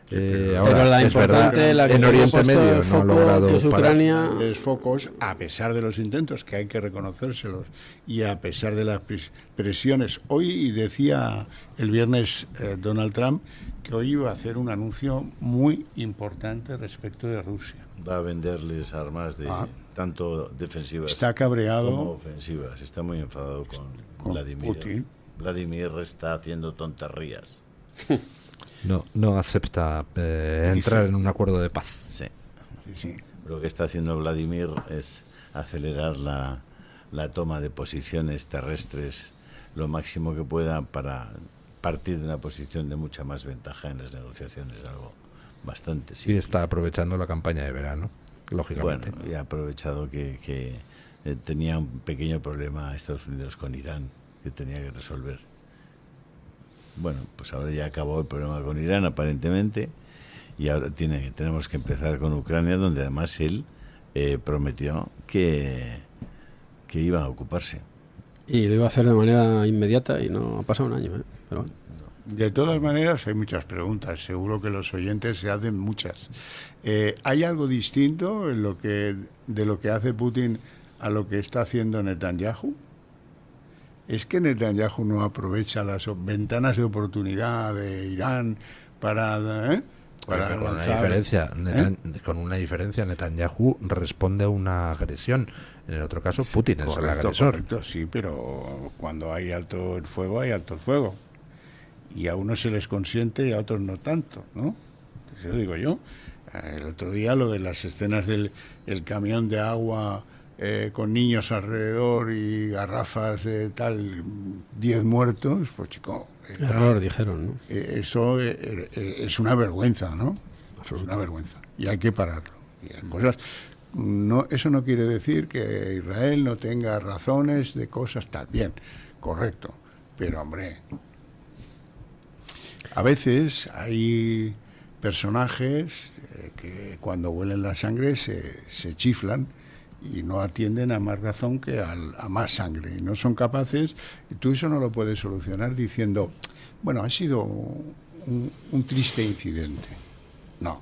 Pero la importante, la que en Oriente hemos puesto Medio el no ha foco, logrado que es Ucrania. Los focos, a pesar de los intentos, que hay que reconocérselos, y a pesar de las presiones. Hoy decía el viernes Donald Trump que hoy iba a hacer un anuncio muy importante respecto de Rusia. Va a venderles armas tanto defensivas está cabreado como ofensivas. Está muy enfadado con Vladimir. Putin. Vladimir está haciendo tonterías. No acepta entrar en un acuerdo de paz. Sí. Lo que está haciendo Vladimir es acelerar la toma de posiciones terrestres lo máximo que pueda para partir de una posición de mucha más ventaja en las negociaciones, algo bastante simple. Y está aprovechando la campaña de verano, lógicamente. Bueno, y ha aprovechado que tenía un pequeño problema Estados Unidos con Irán que tenía que resolver. Bueno, pues ahora ya acabó el problema con Irán, aparentemente, y ahora tenemos que empezar con Ucrania, donde además él prometió que iba a ocuparse. Y lo iba a hacer de manera inmediata y no ha pasado un año, pero bueno. De todas maneras, hay muchas preguntas. Seguro que los oyentes se hacen muchas. ¿Hay algo distinto en de lo que hace Putin a lo que está haciendo Netanyahu? ¿Es que Netanyahu no aprovecha las ventanas de oportunidad de Irán para lanzar? Con una diferencia, Netanyahu responde a una agresión. En el otro caso, Putin es el agresor. Correcto, sí, pero cuando hay alto el fuego, hay alto el fuego. Y a unos se les consiente y a otros no tanto, ¿no? Eso lo digo yo. El otro día lo de las escenas del camión de agua con niños alrededor y garrafas de tal, 10 muertos, pues chico... Error, dijeron, ¿no? Eso es una vergüenza, ¿no? Es una vergüenza. Y hay que pararlo. Y hay cosas... No, eso no quiere decir que Israel no tenga razones de cosas tal. Bien, correcto. Pero, hombre, a veces hay personajes que cuando huelen la sangre se chiflan y no atienden a más razón que a más sangre. Y no son capaces. Y tú eso no lo puedes solucionar diciendo, bueno, ha sido un triste incidente. No.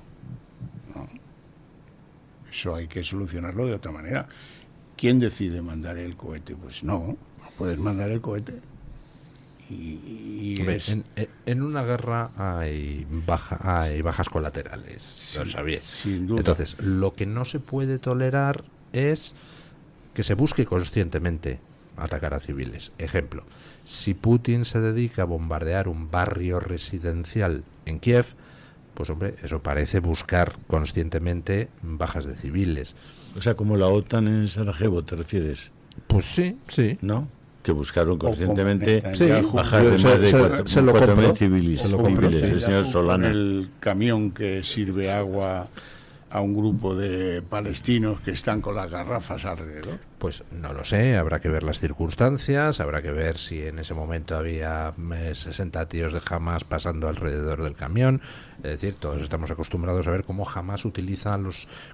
Eso hay que solucionarlo de otra manera. ¿Quién decide mandar el cohete? Pues no puedes mandar el cohete. En una guerra hay bajas colaterales, sí, lo sabía. Sin duda. Entonces, lo que no se puede tolerar es que se busque conscientemente atacar a civiles. Ejemplo, si Putin se dedica a bombardear un barrio residencial en Kiev, pues hombre, eso parece buscar conscientemente bajas de civiles. O sea, como la OTAN en Sarajevo, ¿te refieres? Pues sí. ¿No? Que buscaron conscientemente bajas de más de 4.000 civiles. El señor Solana. El camión que sirve agua a un grupo de palestinos que están con las garrafas alrededor. Pues no lo sé, habrá que ver las circunstancias, habrá que ver si en ese momento había 60 tíos de Hamas pasando alrededor del camión. Es decir, todos estamos acostumbrados a ver cómo Hamas utiliza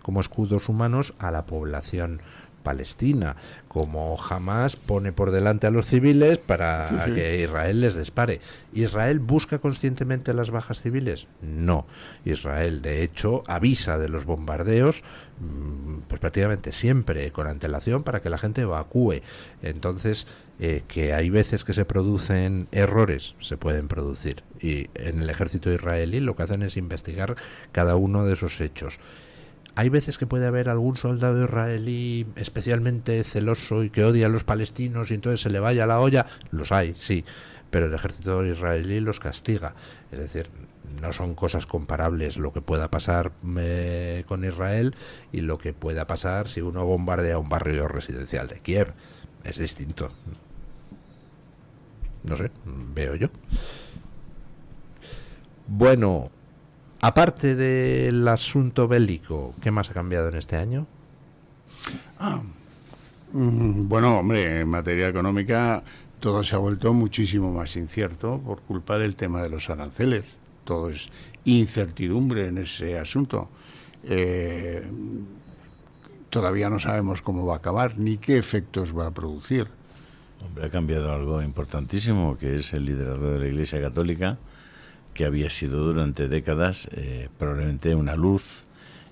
como escudos humanos a la población palestina, como Hamas pone por delante a los civiles para que Israel les dispare. ¿Israel busca conscientemente las bajas civiles? No. Israel, de hecho, avisa de los bombardeos pues prácticamente siempre con antelación para que la gente evacúe. Entonces, que hay veces que se producen errores, se pueden producir. Y en el ejército israelí lo que hacen es investigar cada uno de esos hechos. Hay veces que puede haber algún soldado israelí especialmente celoso y que odia a los palestinos y entonces se le vaya la olla. Los hay, sí, pero el ejército israelí los castiga. Es decir, no son cosas comparables lo que pueda pasar con Israel y lo que pueda pasar si uno bombardea un barrio residencial de Kiev. Es distinto. No sé, veo yo. Bueno, aparte del asunto bélico, ¿qué más ha cambiado en este año? Bueno, hombre, en materia económica todo se ha vuelto muchísimo más incierto por culpa del tema de los aranceles. Todo es incertidumbre en ese asunto. todavía no sabemos cómo va a acabar ni qué efectos va a producir. Hombre, ha cambiado algo importantísimo, que es el liderazgo de la Iglesia Católica, que había sido durante décadas probablemente una luz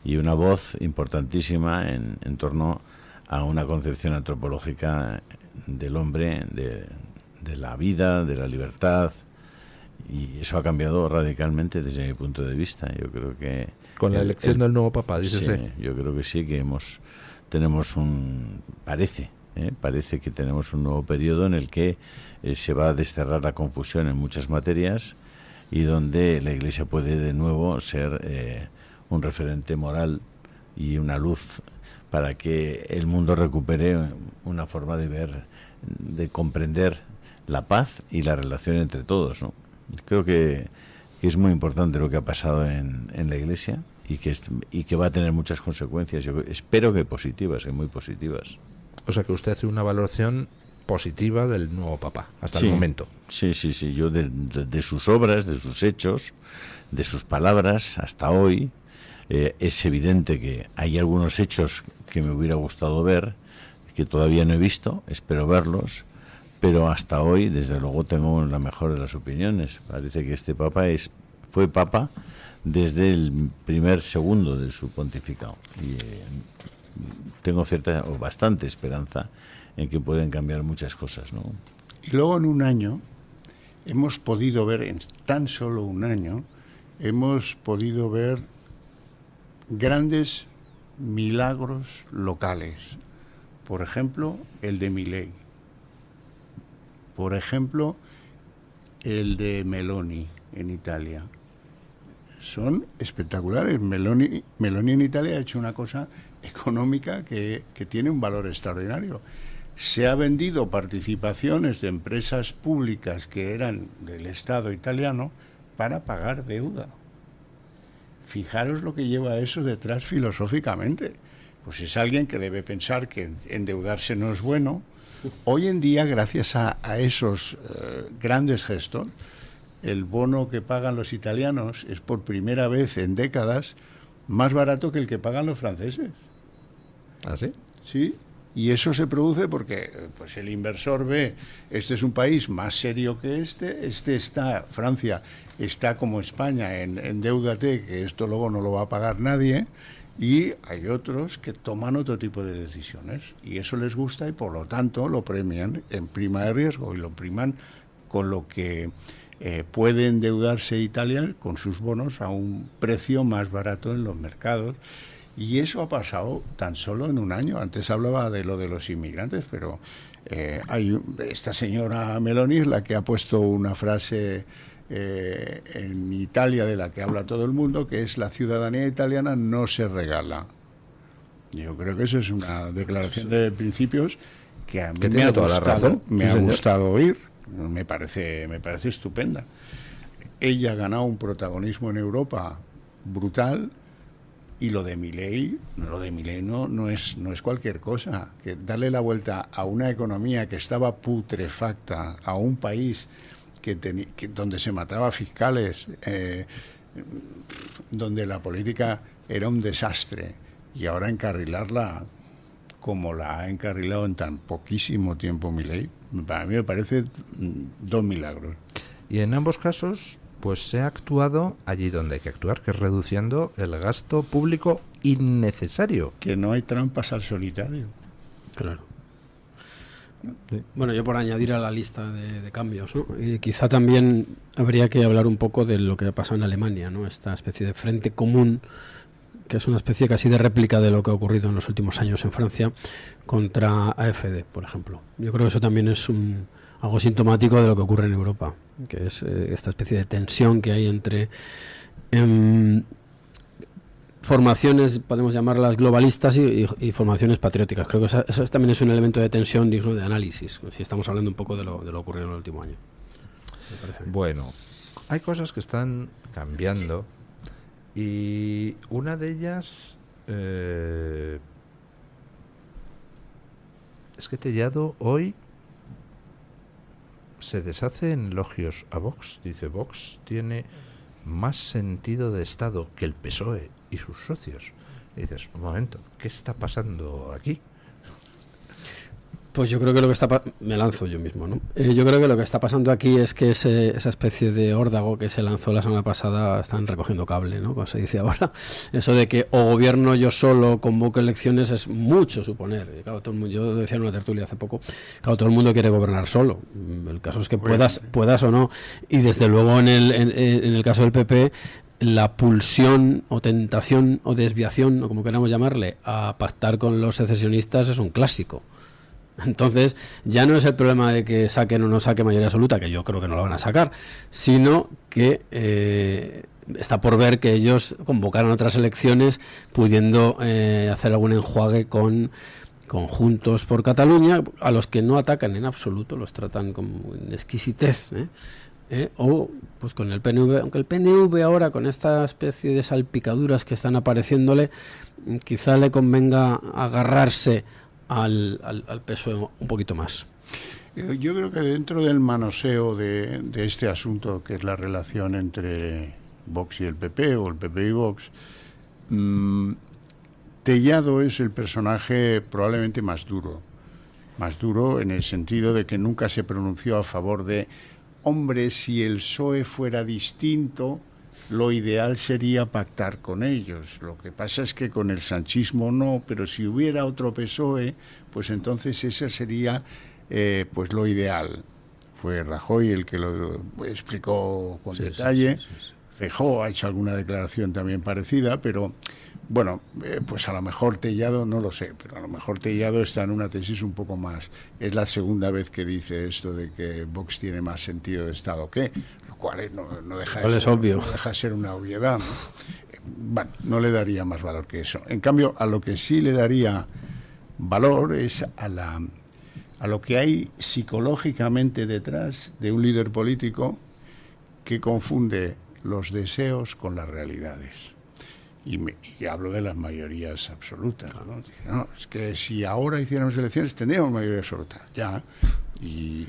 y una voz importantísima en torno a una concepción antropológica del hombre, de la vida, de la libertad, y eso ha cambiado radicalmente desde mi punto de vista. Yo creo que con la elección del nuevo Papa, dice usted. Sí, yo creo que sí, que parece que tenemos un nuevo periodo en el que se va a desterrar la confusión en muchas materias y donde la Iglesia puede de nuevo ser un referente moral y una luz para que el mundo recupere una forma de ver, de comprender la paz y la relación entre todos, ¿no? Creo que es muy importante lo que ha pasado en la Iglesia y que va a tener muchas consecuencias. Yo espero que positivas, que muy positivas. O sea que usted hace una valoración positiva del nuevo Papa hasta el momento. Sí. Yo de sus obras, de sus hechos, de sus palabras hasta hoy, es evidente que hay algunos hechos que me hubiera gustado ver, que todavía no he visto, espero verlos, pero hasta hoy, desde luego, tengo la mejor de las opiniones. Parece que este Papa fue Papa desde el primer segundo de su pontificado. Y tengo cierta o bastante esperanza en que pueden cambiar muchas cosas, ¿no? Y luego en un año hemos podido ver, en tan solo un año, hemos podido ver grandes milagros locales. Por ejemplo, el de Milei. Por ejemplo, el de Meloni en Italia. Son espectaculares. Meloni en Italia ha hecho una cosa económica que tiene un valor extraordinario. Se ha vendido participaciones de empresas públicas que eran del Estado italiano para pagar deuda. Fijaros lo que lleva eso detrás filosóficamente. Pues es alguien que debe pensar que endeudarse no es bueno. Hoy en día, gracias a esos grandes gestos, el bono que pagan los italianos es por primera vez en décadas más barato que el que pagan los franceses. ¿Ah, sí? Sí, y eso se produce porque pues el inversor ve, este es un país más serio que Francia está como España en endeúdate, que esto luego no lo va a pagar nadie, y hay otros que toman otro tipo de decisiones, y eso les gusta y por lo tanto lo premian en prima de riesgo y lo priman con lo que puede endeudarse Italia con sus bonos a un precio más barato en los mercados. Y eso ha pasado tan solo en un año. Antes hablaba de lo de los inmigrantes, pero esta señora Meloni es la que ha puesto una frase en Italia de la que habla todo el mundo, que es: la ciudadanía italiana no se regala. Yo creo que eso es una declaración de principios que a mí me ha gustado oír. Me parece estupenda. Ella ha ganado un protagonismo en Europa brutal. Y lo de Milei no es cualquier cosa. Que darle la vuelta a una economía que estaba putrefacta, a un país donde se mataba fiscales, donde la política era un desastre, y ahora encarrilarla como la ha encarrilado en tan poquísimo tiempo Milei, para mí me parece dos milagros. Y en ambos casos pues se ha actuado allí donde hay que actuar, que es reduciendo el gasto público innecesario. Que no hay trampas al solitario. Claro. Sí. Bueno, yo por añadir a la lista de cambios, ¿no? Y quizá también habría que hablar un poco de lo que ha pasado en Alemania, ¿no? Esta especie de frente común, que es una especie casi de réplica de lo que ha ocurrido en los últimos años en Francia contra AfD, por ejemplo. Yo creo que eso también es algo sintomático de lo que ocurre en Europa, que es esta especie de tensión que hay entre formaciones, podemos llamarlas globalistas, y formaciones patrióticas. Creo que eso también es un elemento de tensión digno de análisis, si estamos hablando un poco de lo ocurrido en el último año. Bueno, hay cosas que están cambiando, y una de ellas es que Tellado hoy se deshace en elogios a Vox. Dice: Vox tiene más sentido de Estado que el PSOE y sus socios. Y dices, un momento, ¿qué está pasando aquí? Pues yo creo que lo que está me lanzo yo mismo, ¿no? Yo creo que lo que está pasando aquí es que esa especie de órdago que se lanzó la semana pasada están recogiendo cable, ¿no? Como se dice ahora. Eso de que o gobierno yo solo, convoco elecciones, es mucho suponer. Claro, todo el mundo, yo decía en una tertulia hace poco, claro, todo el mundo quiere gobernar solo. El caso es que puedas o no. Y desde luego en el caso del PP, la pulsión o tentación o desviación, o como queramos llamarle, a pactar con los secesionistas es un clásico. Entonces ya no es el problema de que saquen o no saquen mayoría absoluta, que yo creo que no lo van a sacar, sino que está por ver que ellos convocaran otras elecciones pudiendo hacer algún enjuague con Juntos por Cataluña, a los que no atacan en absoluto, los tratan como en exquisitez, o pues con el PNV, aunque el PNV ahora con esta especie de salpicaduras que están apareciéndole, quizá le convenga agarrarse al PSOE un poquito más. Yo creo que dentro del manoseo de este asunto, que es la relación entre Vox y el PP, o el PP y Vox, Tellado es el personaje probablemente más duro en el sentido de que nunca se pronunció a favor de, hombre, si el PSOE fuera distinto, lo ideal sería pactar con ellos. Lo que pasa es que con el sanchismo no, pero si hubiera otro PSOE, pues entonces ese sería pues lo ideal. Fue Rajoy el que lo explicó con detalle. Sí. Feijóo ha hecho alguna declaración también parecida, pero bueno, pues a lo mejor Tellado, no lo sé, pero a lo mejor Tellado está en una tesis un poco más. Es la segunda vez que dice esto de que Vox tiene más sentido de Estado que, lo cual no deja de ser una obviedad, ¿no? Bueno, no le daría más valor que eso. En cambio, a lo que sí le daría valor es a lo que hay psicológicamente detrás de un líder político que confunde los deseos con las realidades. Y hablo de las mayorías absolutas, ¿no? No, es que si ahora hiciéramos elecciones tendríamos mayoría absoluta, ya. Y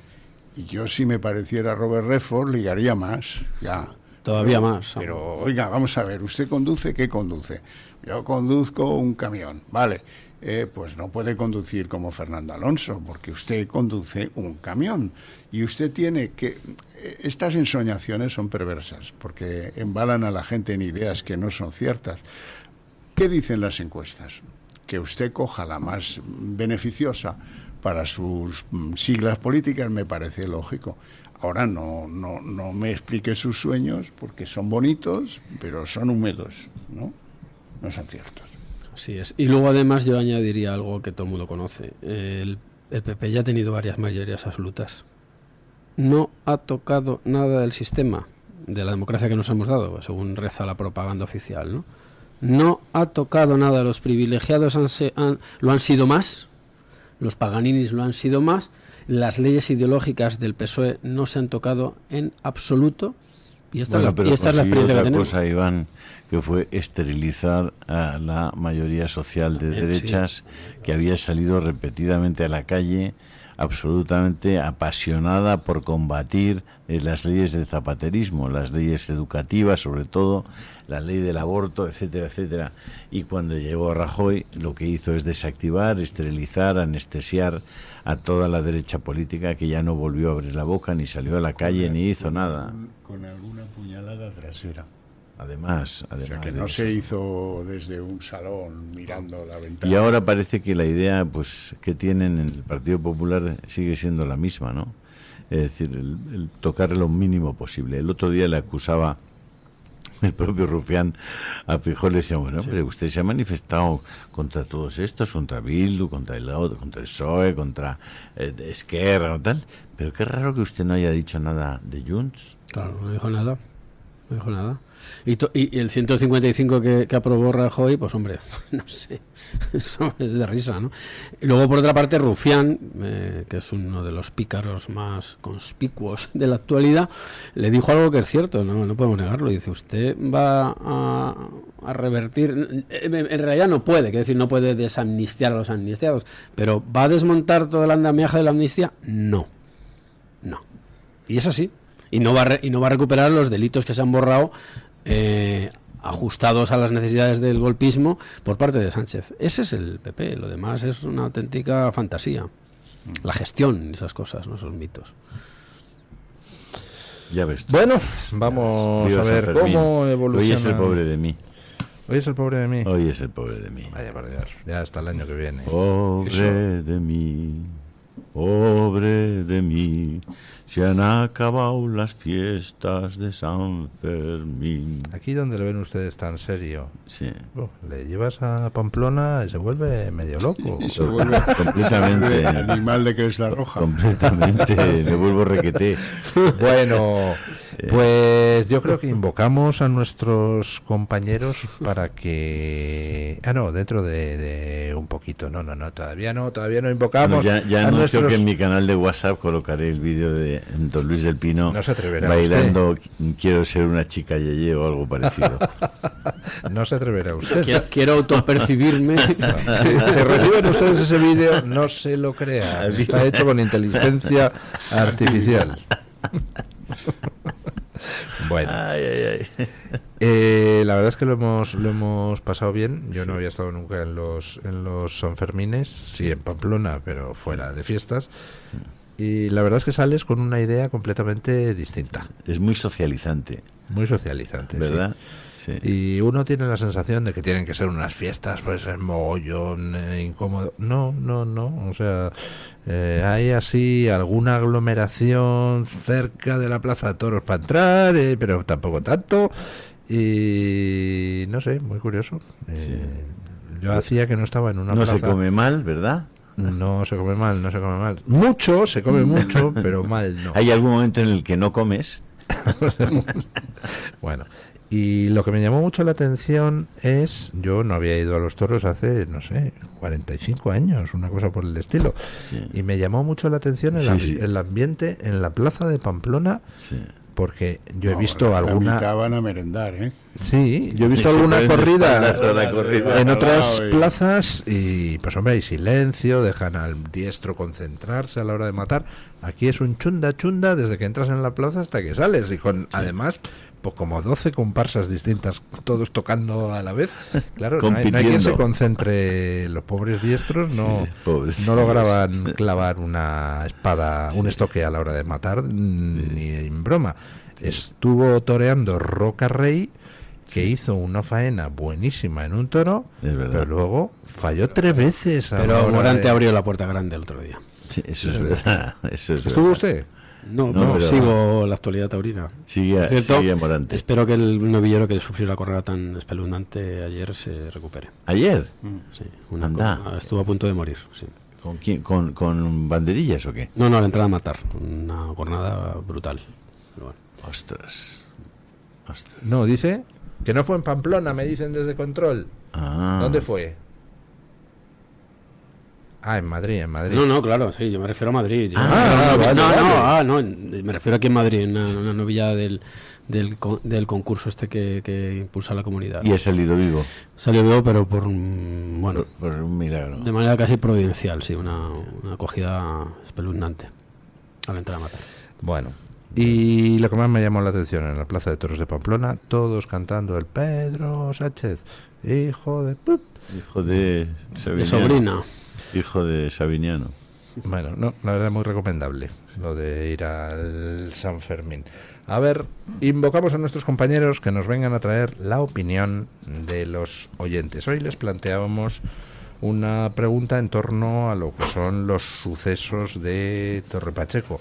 yo, si me pareciera Robert Redford, ligaría más, ya. Todavía más. Pero, oiga, vamos a ver, ¿usted conduce? ¿Qué conduce? Yo conduzco un camión, vale. Pues no puede conducir como Fernando Alonso, porque usted conduce un camión. Y usted tiene que... Estas ensoñaciones son perversas, porque embalan a la gente en ideas que no son ciertas. ¿Qué dicen las encuestas? Que usted coja la más beneficiosa para sus siglas políticas me parece lógico. Ahora no me explique sus sueños, porque son bonitos, pero son húmedos, ¿no? No son ciertos. Así es. Y luego además yo añadiría algo que todo el mundo conoce. El PP ya ha tenido varias mayorías absolutas. No ha tocado nada del sistema, de la democracia que nos hemos dado, según reza la propaganda oficial, ¿no? No ha tocado nada. Los privilegiados lo han sido más, los Paganinis lo han sido más, las leyes ideológicas del PSOE no se han tocado en absoluto, y esta es la experiencia que tenemos. Cosa, Iván, que fue esterilizar a la mayoría social de derechas, que había salido repetidamente a la calle, absolutamente apasionada por combatir las leyes del zapaterismo, las leyes educativas, sobre todo la ley del aborto, etcétera, etcétera. Y cuando llegó Rajoy, lo que hizo es desactivar, esterilizar, anestesiar a toda la derecha política, que ya no volvió a abrir la boca, ni salió a la calle, ni hizo nada. Con alguna puñalada trasera. Además o sea, que no se hizo desde un salón mirando la ventana. Y ahora parece que la idea, pues, que tienen en el Partido Popular sigue siendo la misma, ¿no? Es decir, el tocar lo mínimo posible. El otro día le acusaba el propio Rufián a Feijóo, le decía, bueno, pero usted se ha manifestado contra todos estos, contra Bildu, contra el PSOE, contra Esquerra o tal, pero qué raro que usted no haya dicho nada de Junts. Claro, no dijo nada. Y el 155 que aprobó Rajoy, pues hombre, no sé, eso es de risa, ¿no? Y luego, por otra parte, Rufián, que es uno de los pícaros más conspicuos de la actualidad, le dijo algo que es cierto, no podemos negarlo. Dice, usted va a revertir, en realidad no puede, que decir, no puede desamnistiar a los amnistiados, pero ¿va a desmontar todo el andamiaje de la amnistía? No. Y es así. Y no va a recuperar los delitos que se han borrado ajustados a las necesidades del golpismo por parte de Sánchez. Ese es el PP, lo demás es una auténtica fantasía. La gestión, esas cosas, ¿no? Esos mitos. Ya ves tú. Bueno, vamos Viva a ver San Fermín. cómo evoluciona. Hoy es el pobre de mí. Hoy es el pobre de mí. Hoy es el pobre de mí. Vaya por Dios, ya hasta el año que viene. Pobre de mí, pobre de mí, se han acabado las fiestas de San Fermín. Aquí donde lo ven ustedes tan serio. Sí. Le llevas a Pamplona y se vuelve medio loco. Y se vuelve completamente animal de cresta roja. Completamente, me vuelvo requeté. Bueno, pues yo creo que invocamos a nuestros compañeros para que... dentro de un poquito. No, todavía no invocamos. Bueno, ya a anuncio nuestros... que en mi canal de WhatsApp colocaré el vídeo de Don Luis del Pino No se atreverá bailando Quiero ser una chica yeye o algo parecido. No se atreverá usted. Quiero autopercibirme. Si reciben ustedes ese vídeo, no se lo crean. Está hecho con inteligencia artificial. Bueno, la verdad es que lo hemos pasado bien. Yo no había estado nunca en los Sanfermines, sí en Pamplona, pero fuera de fiestas. Y la verdad es que sales con una idea completamente distinta. Es muy socializante. Muy socializante, ¿verdad? Sí. Y uno tiene la sensación de que tienen que ser unas fiestas, pues en mogollón, incómodo. No. O sea, hay así alguna aglomeración cerca de la Plaza de Toros para entrar, pero tampoco tanto. Y no sé, muy curioso. Yo hacía que no estaba en una plaza. No se come mal, ¿verdad? No se come mal. Mucho, se come mucho, pero mal no. ¿Hay algún momento en el que no comes? Bueno, y lo que me llamó mucho la atención es, yo no había ido a los toros hace, 45 años, una cosa por el estilo. Sí. Y me llamó mucho la atención el ambiente en la plaza de Pamplona. Sí. Porque yo he visto alguna... La mitad van a merendar, ¿eh? Sí, yo he visto alguna corrida en otras plazas y pues hombre, hay silencio, dejan al diestro concentrarse a la hora de matar. Aquí es un chunda desde que entras en la plaza hasta que sales y con además pues como 12 comparsas distintas, todos tocando a la vez. Claro, no hay quien se concentre. Los pobres diestros no lograban clavar una espada, un estoque a la hora de matar, ni en broma. Estuvo toreando Roca Rey, que hizo una faena buenísima en un toro, pero luego falló 3 veces. Pero Morante abrió la puerta grande el otro día. Sí, eso es verdad. ¿Estuvo usted? No, pero sigo la actualidad taurina. Sigue Morante. Espero que el novillero que sufrió la corrida tan espeluznante ayer se recupere. ¿Ayer? Sí. Estuvo a punto de morir, sí. ¿Con quién? ¿Con banderillas o qué? No, la entrada a matar. Una jornada brutal. Pero bueno. Ostras. No, dice que no fue en Pamplona, me dicen desde control. ¿Dónde fue? En Madrid. No, claro, sí, yo me refiero a Madrid. Me refiero aquí en Madrid, una novilla del concurso que impulsa la comunidad. ¿Y ha salido vivo? Salió vivo, pero por un milagro. De manera casi providencial, sí, una acogida espeluznante a la entrada a matar. Bueno, y lo que más me llamó la atención en la Plaza de Toros de Pamplona, todos cantando el Pedro Sánchez, hijo de sobrina. Hijo de Sabiniano. Bueno, no, la verdad muy recomendable lo de ir al San Fermín. A ver, invocamos a nuestros compañeros que nos vengan a traer la opinión de los oyentes. Hoy les planteábamos una pregunta en torno a lo que son los sucesos de Torre Pacheco.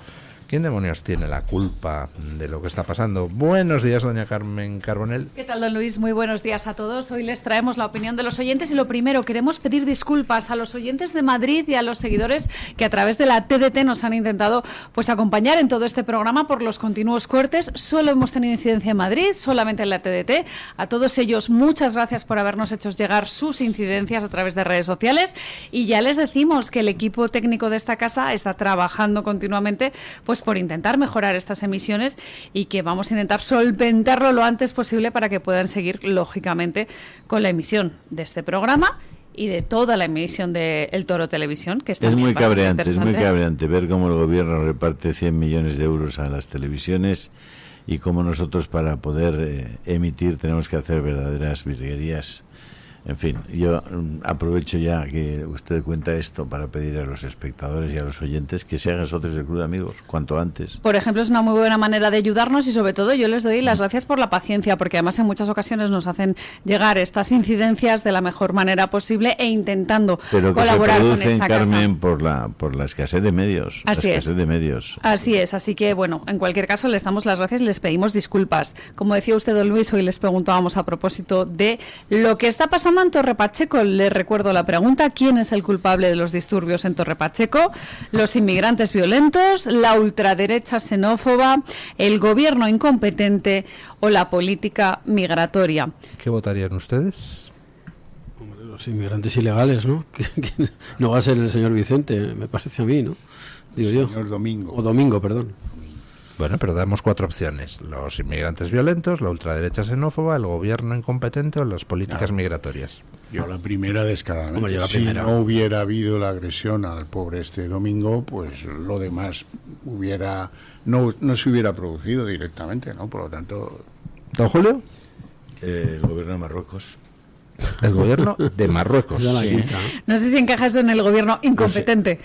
¿Quién demonios tiene la culpa de lo que está pasando? Buenos días, doña Carmen Carbonell. ¿Qué tal, don Luis? Muy buenos días a todos. Hoy les traemos la opinión de los oyentes y lo primero, queremos pedir disculpas a los oyentes de Madrid y a los seguidores que a través de la TDT nos han intentado pues acompañar en todo este programa por los continuos cortes. Solo hemos tenido incidencia en Madrid, solamente en la TDT. A todos ellos, muchas gracias por habernos hecho llegar sus incidencias a través de redes sociales y ya les decimos que el equipo técnico de esta casa está trabajando continuamente pues por intentar mejorar estas emisiones y que vamos a intentar solventarlo lo antes posible para que puedan seguir lógicamente con la emisión de este programa y de toda la emisión de El Toro Televisión, que está muy cabreante ver cómo el gobierno reparte 100 millones de euros a las televisiones y cómo nosotros para poder emitir tenemos que hacer verdaderas virguerías. En fin, yo aprovecho ya que usted cuenta esto para pedir a los espectadores y a los oyentes que se hagan socios del Club de Amigos cuanto antes. Por ejemplo, es una muy buena manera de ayudarnos y sobre todo yo les doy las gracias por la paciencia, porque además en muchas ocasiones nos hacen llegar estas incidencias de la mejor manera posible e intentando pero que colaborar se con producen, esta Carmen, casa. por la escasez de medios. Así la escasez es. de medios. Así es, así que bueno, en cualquier caso les damos las gracias y les pedimos disculpas. Como decía usted, don Luis, hoy les preguntábamos a propósito de lo que está pasando en Torre Pacheco. Les recuerdo la pregunta: ¿quién es el culpable de los disturbios en Torre Pacheco? ¿Los inmigrantes violentos, la ultraderecha xenófoba, el gobierno incompetente o la política migratoria? ¿Qué votarían ustedes? Hombre, los inmigrantes ilegales, ¿no? No va a ser el señor Vicente, me parece a mí, ¿no? Digo yo. Señor Domingo. O Domingo, perdón. Bueno, pero damos 4 opciones: los inmigrantes violentos, la ultraderecha xenófoba, el gobierno incompetente o las políticas migratorias. Yo la primera descaradamente. Hombre, yo la si primera. no hubiera habido la agresión al pobre Domingo, pues lo demás no se hubiera producido directamente, ¿no? Por lo tanto... ¿Don Julio? El gobierno de Marruecos. El gobierno de Marruecos. Sí. No sé si encaja eso en el gobierno incompetente.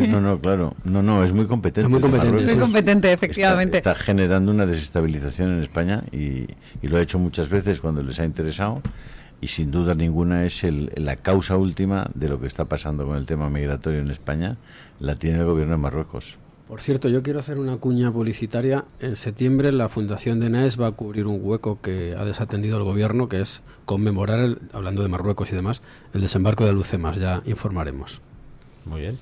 No, claro. No, es muy competente. Es muy competente. Muy competente, efectivamente. Está generando una desestabilización en España y lo ha hecho muchas veces cuando les ha interesado, y sin duda ninguna es la causa última de lo que está pasando con el tema migratorio en España, la tiene el gobierno de Marruecos. Por cierto, yo quiero hacer una cuña publicitaria. En septiembre la Fundación de Naes va a cubrir un hueco que ha desatendido el gobierno, que es conmemorar, hablando de Marruecos y demás, el desembarco de Lucemas. Ya informaremos. Muy bien.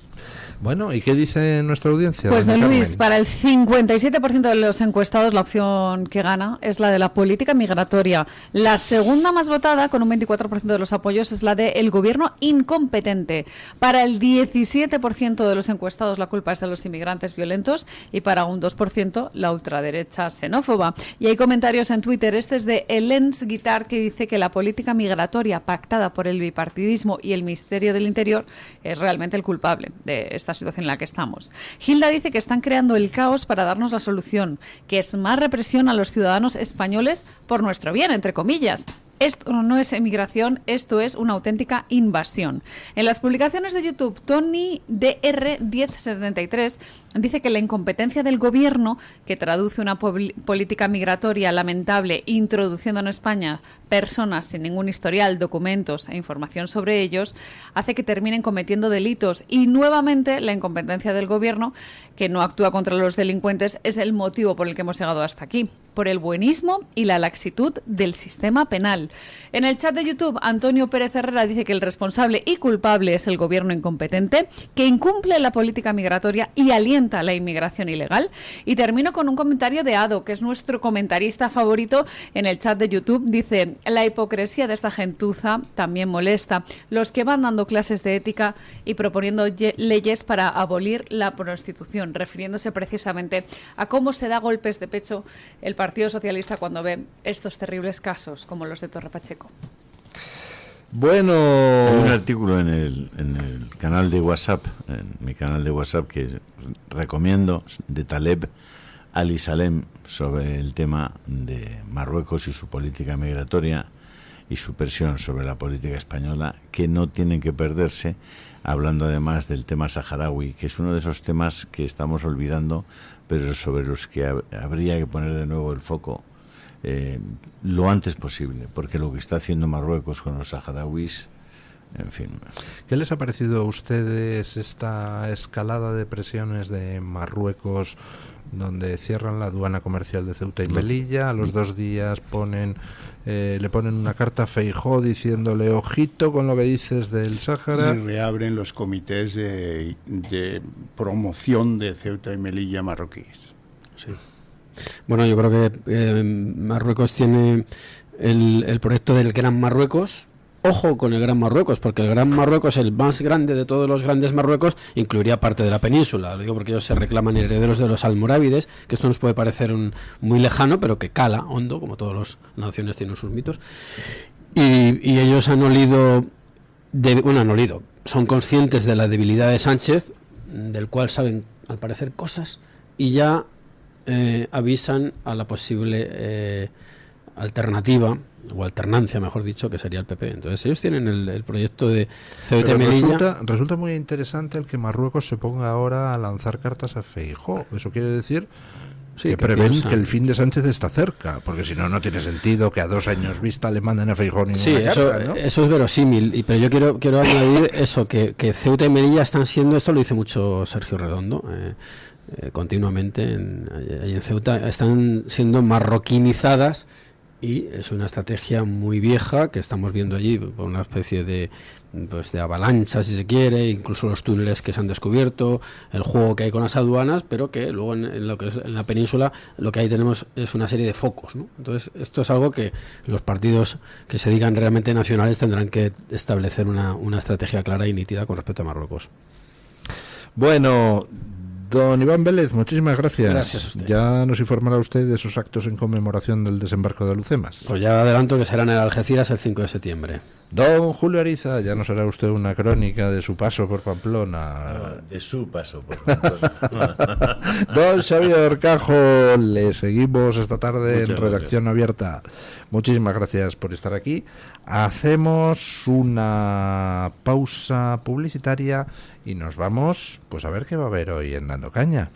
Bueno, ¿y qué dice nuestra audiencia? Pues don doña Luis, Carmen? para el 57% de los encuestados la opción que gana es la de la política migratoria. La segunda más votada, con un 24% de los apoyos, es la del gobierno incompetente. Para el 17% de los encuestados la culpa es de los inmigrantes violentos y para un 2% la ultraderecha xenófoba. Y hay comentarios en Twitter. Este es de Elens Guitar, que dice que la política migratoria pactada por el bipartidismo y el Ministerio del Interior es realmente el culpable de esta situación en la que estamos. Hilda dice que están creando el caos para darnos la solución, que es más represión a los ciudadanos españoles por nuestro bien, entre comillas. Esto no es emigración, esto es una auténtica invasión. En las publicaciones de YouTube, Tony DR1073 dice que la incompetencia del gobierno, que traduce una política migratoria lamentable, introduciendo en España personas sin ningún historial, documentos e información sobre ellos, hace que terminen cometiendo delitos. Y nuevamente la incompetencia del gobierno, que no actúa contra los delincuentes, es el motivo por el que hemos llegado hasta aquí, por el buenismo y la laxitud del sistema penal. En el chat de YouTube, Antonio Pérez Herrera dice que el responsable y culpable es el gobierno incompetente, que incumple la política migratoria y alienta la inmigración ilegal. Y termino con un comentario de Ado, que es nuestro comentarista favorito en el chat de YouTube. Dice: la hipocresía de esta gentuza también molesta. Los que van dando clases de ética y proponiendo leyes para abolir la prostitución, refiriéndose precisamente a cómo se da golpes de pecho el Partido Socialista cuando ve estos terribles casos como los de Torre Pacheco. Bueno, hay un artículo en el canal de WhatsApp, en mi canal de WhatsApp, que recomiendo, de Taleb Ali Salem, sobre el tema de Marruecos y su política migratoria y su presión sobre la política española, que no tienen que perderse, hablando además del tema saharaui, que es uno de esos temas que estamos olvidando, pero sobre los que habría que poner de nuevo el foco lo antes posible, porque lo que está haciendo Marruecos con los saharauis, en fin. ¿Qué les ha parecido a ustedes esta escalada de presiones de Marruecos, donde cierran la aduana comercial de Ceuta y Melilla, a los 2 días le ponen una carta a Feijóo diciéndole ojito con lo que dices del Sáhara? Y reabren los comités de promoción de Ceuta y Melilla marroquíes. Sí. Bueno, yo creo que Marruecos tiene el proyecto del Gran Marruecos. Ojo con el Gran Marruecos, porque el Gran Marruecos, el más grande de todos los grandes Marruecos, incluiría parte de la península. Lo digo porque ellos se reclaman herederos de los almorávides, que esto nos puede parecer muy lejano, pero que cala hondo, como todas las naciones tienen sus mitos. Y ellos han olido, son conscientes de la debilidad de Sánchez, del cual saben, al parecer, cosas, y ya avisan a la posible alternativa o alternancia, mejor dicho, que sería el PP. Entonces ellos tienen el proyecto de Ceuta y Melilla. Resulta muy interesante el que Marruecos se ponga ahora a lanzar cartas a Feijóo. Eso quiere decir que prevén que el fin de Sánchez está cerca, porque si no, no tiene sentido que a 2 años vista le manden a Feijóo ninguna carta, ¿no? Eso es verosímil, pero yo quiero añadir eso, que Ceuta y Melilla están siendo, esto lo dice mucho Sergio Redondo, continuamente en Ceuta, están siendo marroquinizadas. Y es una estrategia muy vieja que estamos viendo allí, por una especie de avalancha, si se quiere, incluso los túneles que se han descubierto, el juego que hay con las aduanas, pero que luego en lo que es en la península lo que ahí tenemos es una serie de focos, ¿no? Entonces esto es algo que los partidos que se digan realmente nacionales tendrán que establecer una estrategia clara y nítida con respecto a Marruecos. Bueno, don Iván Vélez, muchísimas gracias. Gracias a usted. Ya nos informará usted de sus actos en conmemoración del desembarco de Alhucemas. Pues ya adelanto que serán en Algeciras el 5 de septiembre. Don Julio Ariza, ya nos hará usted una crónica de su paso por Pamplona. De su paso por Pamplona. Don Xavier Cajo, le seguimos esta tarde Muchas en Redacción Abierta. Muchísimas gracias por estar aquí. Hacemos una pausa publicitaria y nos vamos pues a ver qué va a haber hoy en Dando Caña.